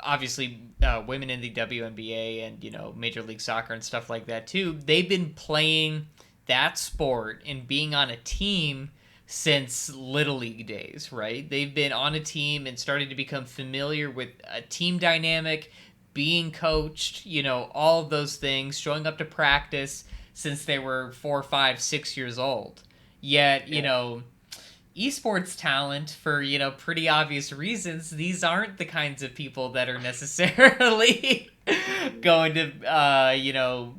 obviously women in the WNBA and Major League Soccer and stuff like that too, they've been playing that sport and being on a team since little league days, right? They've been on a team and started to become familiar with a team dynamic, being coached, all of those things, showing up to practice since they were 4, 5, 6 years old. Yet Yeah. esports talent, for pretty obvious reasons, these aren't the kinds of people that are necessarily going to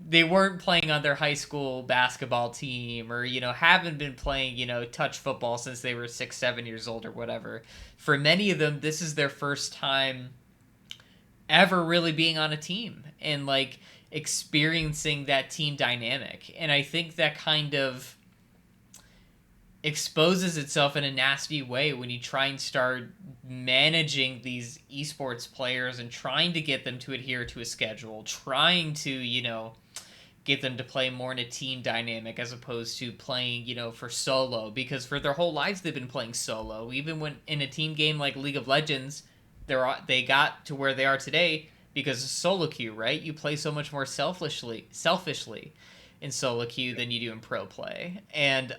they weren't playing on their high school basketball team, or haven't been playing touch football since they were 6, 7 years old or whatever. For many of them, this is their first time ever really being on a team and like experiencing that team dynamic, and I think that kind of exposes itself in a nasty way when you try and start managing these esports players and trying to get them to adhere to a schedule, trying to, get them to play more in a team dynamic as opposed to playing, for solo, because for their whole lives they've been playing solo. Even when in a team game like League of Legends, they got to where they are today because of solo queue, right? You play so much more selfishly in solo queue than you do in pro play. And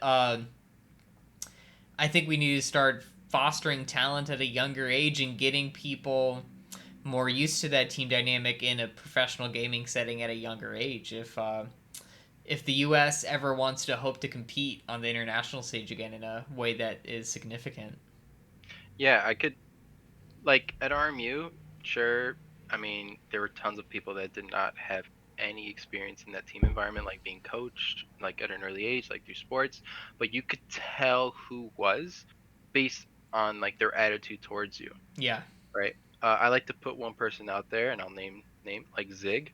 I think we need to start fostering talent at a younger age and getting people more used to that team dynamic in a professional gaming setting at a younger age. If the U.S. ever wants to hope to compete on the international stage again in a way that is significant. Yeah, I could, like, at RMU, sure. I mean, there were tons of people that did not have any experience in that team environment, like being coached, like at an early age, like through sports. But you could tell who was based on like their attitude towards you, Yeah. right? I like to put one person out there, and I'll name like Zig.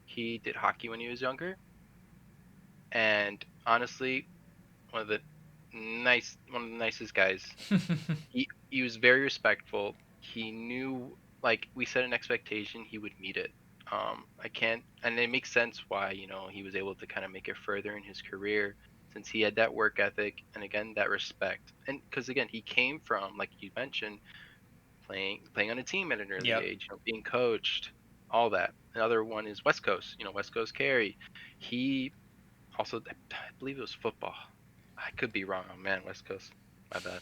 He did hockey when he was younger, and honestly, one of the nicest guys. He was very respectful. He knew, like, we set an expectation, he would meet it. I can't, and it makes sense why he was able to kind of make it further in his career, since he had that work ethic and again that respect. And because again he came from, like you mentioned, playing on a team at an early Yep. age, being coached, all that. Another one is West Coast. West Coast Carey. He also, I believe it was football. I could be wrong. Oh man, West Coast. My bad.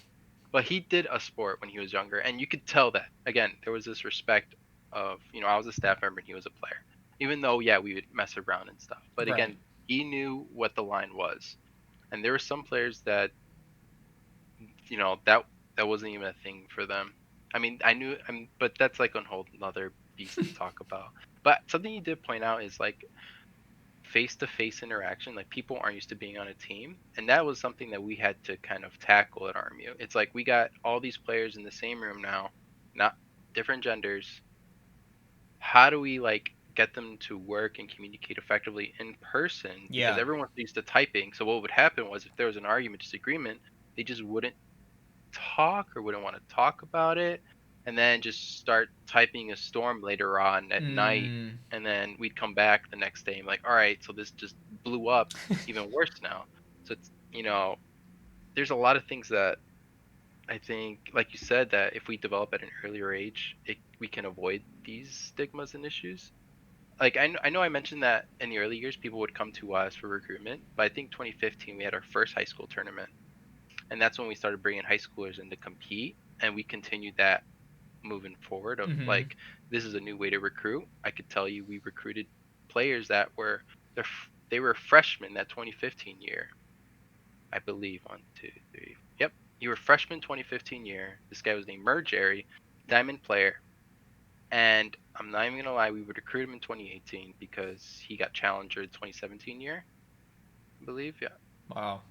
But he did a sport when he was younger, and you could tell that. Again, there was this respect of, I was a staff member and he was a player. Even though, yeah, we would mess around and stuff. But Right. again, he knew what the line was. And there were some players that, that wasn't even a thing for them. I mean, but that's like a whole another beast to talk about. But something you did point out is like face-to-face interaction. Like, people aren't used to being on a team, and that was something that we had to kind of tackle at RMU. It's like we got all these players in the same room now, not different genders. How do we like get them to work and communicate effectively in person, because Yeah. everyone's used to typing? So what would happen was, if there was an argument, disagreement, they just wouldn't talk or wouldn't want to talk about it, and then just start typing a storm later on at night. Mm. And then we'd come back the next day and like, all right, so this just blew up even worse now. So it's, there's a lot of things that I think, like you said, that if we develop at an earlier age, we can avoid these stigmas and issues. Like, I know I mentioned that in the early years people would come to us for recruitment, but I think 2015 we had our first high school tournament, and that's when we started bringing high schoolers in to compete, and we continued that moving forward of Mm-hmm. like this is a new way to recruit. I could tell you we recruited players that were they were freshmen that 2015 year, I believe. One, two, three. Yep, you were freshman 2015 year. This guy was named Mer Jerry, diamond player, and I'm not even gonna lie, we would recruit him in 2018 because he got challenger the 2017 year, I believe. Yeah, Wow.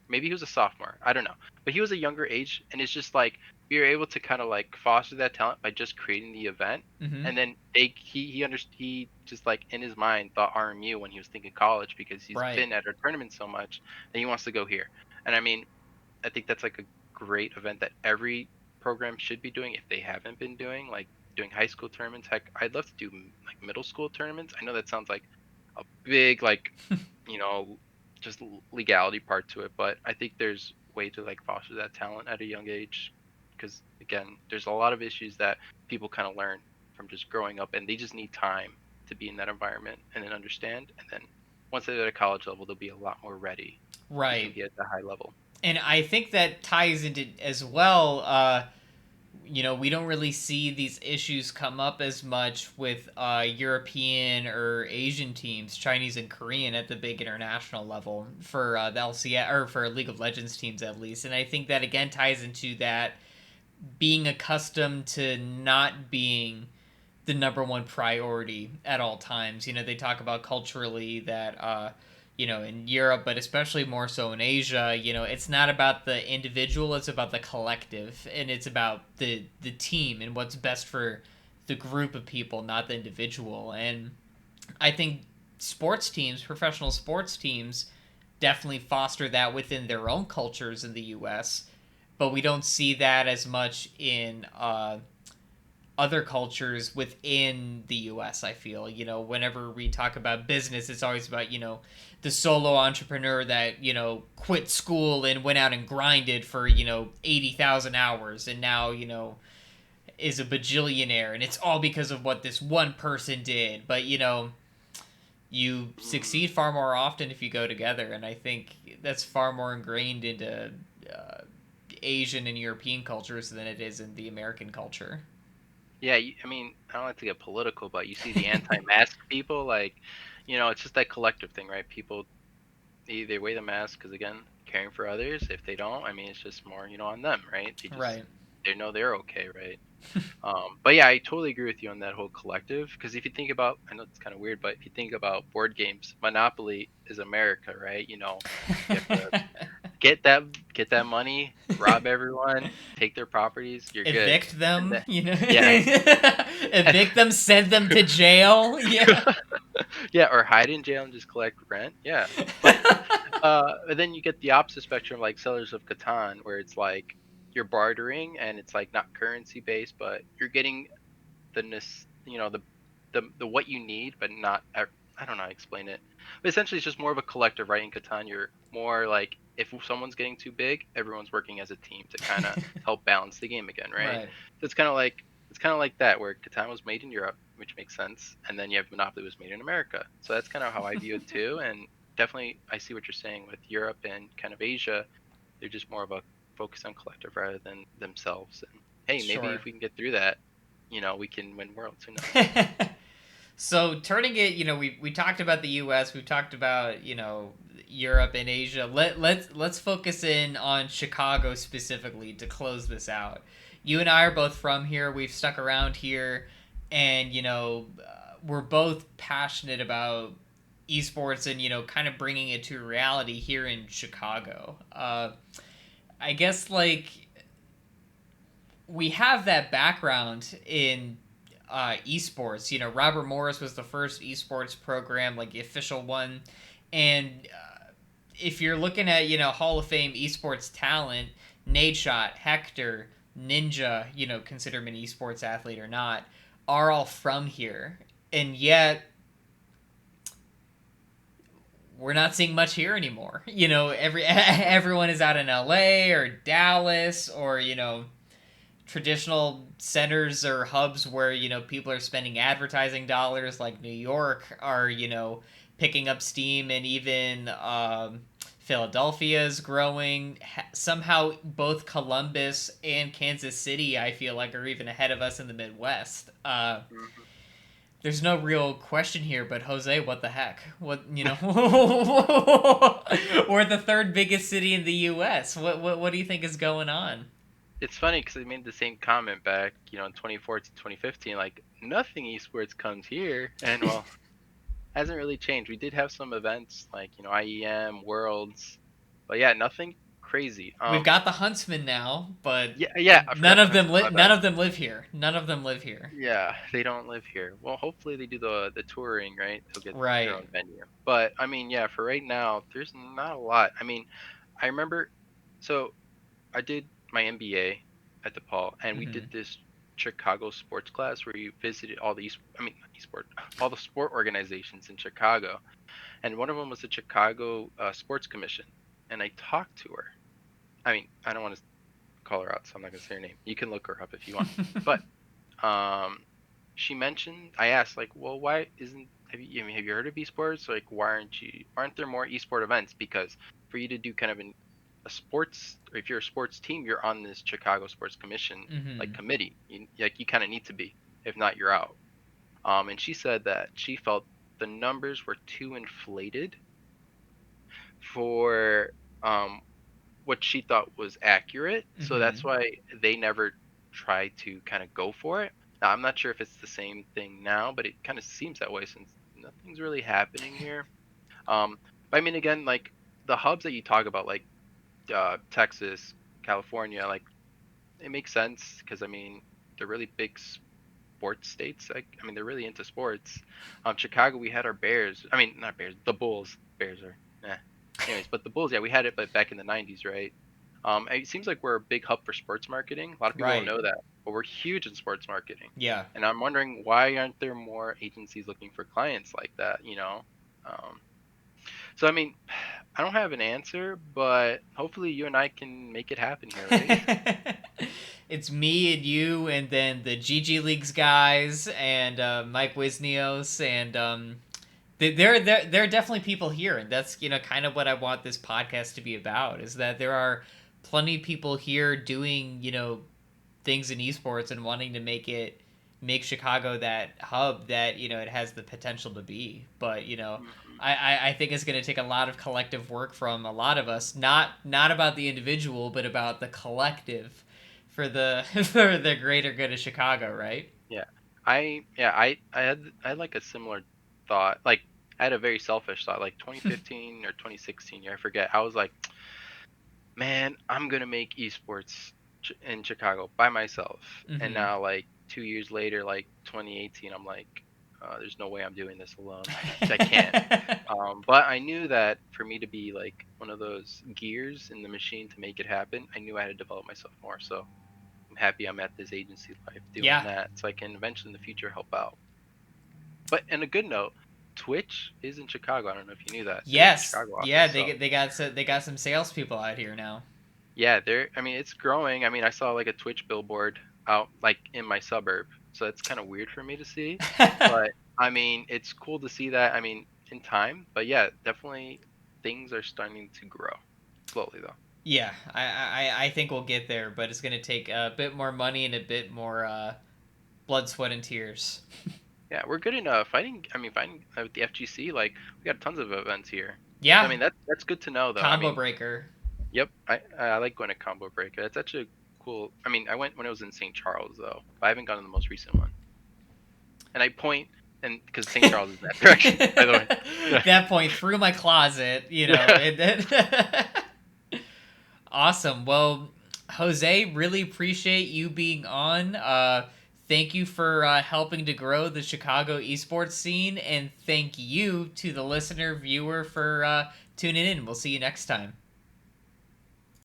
maybe he was a sophomore. I don't know, but he was a younger age, and it's just like we were able to kind of like foster that talent by just creating the event, Mm-hmm. and then he just like in his mind thought RMU when he was thinking college because he's Right. been at our tournament so much that he wants to go here. And I mean, I think that's like a great event that every program should be doing if they haven't been doing, like doing high school tournaments. Heck, I'd love to do like middle school tournaments. I know that sounds like a big like you know just legality part to it, but I think there's way to like foster that talent at a young age because again, there's a lot of issues that people kind of learn from just growing up, and they just need time to be in that environment and then understand, and then once they're at a college level, they'll be a lot more ready to Right. compete at the high level. And I think that ties into as well. We don't really see these issues come up as much with European or Asian teams, Chinese and Korean at the big international level for the LCS or for League of Legends teams at least. And I think that again ties into that being accustomed to not being the number one priority at all times. They talk about culturally that in Europe, but especially more so in Asia, it's not about the individual, it's about the collective, and it's about the team and what's best for the group of people, not the individual. And I think professional sports teams, definitely foster that within their own cultures in the U.S., but we don't see that as much in other cultures within the US. I feel, whenever we talk about business, it's always about, the solo entrepreneur that, quit school and went out and grinded for, 80,000 hours and now, is a bajillionaire, and it's all because of what this one person did. But, you Mm. succeed far more often if you go together, and I think that's far more ingrained into uh, Asian and European cultures than it is in the American culture. Yeah, I mean, I don't like to get political, but you see the anti-mask people, like, it's just that collective thing, right? People they wear the mask because again, caring for others. If they don't, I mean, it's just more, on them, right? Right. They know they're okay, right? But yeah, I totally agree with you on that whole collective. Because if you think about, I know it's kind of weird, but if you think about board games, Monopoly is America, right? You have to get that money, rob everyone, take their properties, you're good. Evict And them, then yeah. evict them, send them to jail. Yeah. Yeah, or hide in jail and just collect rent. Yeah. But and then you get the opposite spectrum like Sellers of Catan where it's like you're bartering and it's like not currency based, but you're getting the what you need, but not I don't know how to explain it. But essentially, it's just more of a collective, right? In Catan, you're more like if someone's getting too big, everyone's working as a team to kind of help balance the game again, right? Right. So it's kind of like that, where Catan was made in Europe, which makes sense, and then you have Monopoly was made in America. So that's kind of how I view it too, and definitely I see what you're saying with Europe and kind of Asia. They're just more of a focus on collective rather than themselves. And hey, maybe Sure. if we can get through that, we can win worlds. Who knows? So turning it, we talked about the U.S., we've talked about Europe and Asia. Let's focus in on Chicago specifically to close this out. You and I are both from here. We've stuck around here, and we're both passionate about esports and kind of bringing it to reality here in Chicago. I guess like we have that background in esports. Robert Morris was the first esports program, like the official one. And if you're looking at, Hall of Fame esports talent, Nadeshot, Hector, Ninja, consider him an esports athlete or not, are all from here. And yet, we're not seeing much here anymore. Everyone is out in LA or Dallas or, traditional centers or hubs where people are spending advertising dollars like New York are picking up steam and even Philadelphia is growing. Somehow, both Columbus and Kansas City, I feel like, are even ahead of us in the Midwest. Mhm. There's no real question here, but Jose, what the heck? What, you know, we're the third biggest city in the U.S. What do you think is going on? It's funny because I made the same comment back, in 2014, 2015, like nothing esports comes here, and well, hasn't really changed. We did have some events like, IEM, Worlds, but yeah, nothing crazy. We've got the Huntsman now, but Yeah, yeah, I none forgot the of them Huntsman. My none bad. of them live here. None of them live here. Yeah, they don't live here. Well, hopefully they do the touring, right? They'll get their Right. own venue. But I mean, yeah, for right now, there's not a lot. I mean, I remember, so I did my MBA at DePaul, and we did Hmm. this Chicago sports class where you visited all the I mean, not esport, all the sport organizations in Chicago, and one of them was the Chicago Sports Commission, and I talked to her. I mean, I don't want to call her out, so I'm not gonna say her name. You can look her up if you want. But um, she mentioned, I asked like, well, why isn't have you heard of esports? Like, aren't there more esport events? Because for you to do kind of a sports, or if you're a sports team, you're on this Chicago Sports Commission like Hmm. committee. You kind of need to be. If not, you're out. And she said that she felt the numbers were too inflated for what she thought was accurate. So that's Hmm. why they never tried to kind of go for it. Now, I'm not sure if it's the same thing now, but it kind of seems that way since nothing's really happening here. But I mean, again, like the hubs that you talk about, like Texas, California, like it makes sense because I mean, they're really big sports states. Like, I mean, they're really into sports. Chicago, we had our Bears. I mean, not Bears, the Bulls. Bears are, anyways, but the Bulls, yeah, we had it, but back in the '90s, right? It seems like we're a big hub for sports marketing. A lot of people don't Right. know that, but we're huge in sports marketing. Yeah. And I'm wondering why aren't there more agencies looking for clients like that? Um, so I mean, I don't have an answer, but hopefully you and I can make it happen here, right? It's me and you, and then the GG Leagues guys, and Mike Wisnios, and there are definitely people here, and that's kind of what I want this podcast to be about. Is that there are plenty of people here doing things in esports and wanting to make Chicago that hub that it has the potential to be. But Mhm. I think it's going to take a lot of collective work from a lot of us. Not about the individual, but about the collective for the for the greater good of Chicago. Right. Yeah. I had like a similar thought. Like I had a very selfish thought, like 2015 or 2016, I forget. I was like, man, I'm gonna make esports in Chicago by myself. And Mm-hmm. now, like 2 years later, like 2018, I'm like, there's no way I'm doing this alone. I can't. But I knew that for me to be like one of those gears in the machine to make it happen, I knew I had to develop myself more. So I'm happy I'm at this agency life doing Yeah. that, so I can eventually in the future help out. But in a good note, Twitch is in Chicago. I don't know if you knew that. They have a Yes. Chicago Yeah. office. So They got some salespeople out here now. yeah, I mean, it's growing. I mean, I saw like a Twitch billboard out like in my suburb, so it's kind of weird for me to see. But I mean, it's cool to see that. I mean, in time. But yeah, definitely things are starting to grow slowly though. Yeah, I think we'll get there, but it's going to take a bit more money and a bit more blood, sweat, and tears. Yeah, we're good enough. Fighting with the FGC, like we got tons of events here. So I Yeah, mean, that's good to know though. I combo mean, breaker. yep, I like going to Combo Breaker. That's actually cool. I mean, I went when it was in St. Charles though. But I haven't gone to the most recent one. And I point, and because St. Charles is in that direction, by the way. Yeah. That point through my closet, Yeah. awesome. Well, Jose, really appreciate you being on. Thank you for helping to grow the Chicago esports scene, and thank you to the listener viewer for tuning in. We'll see you next time.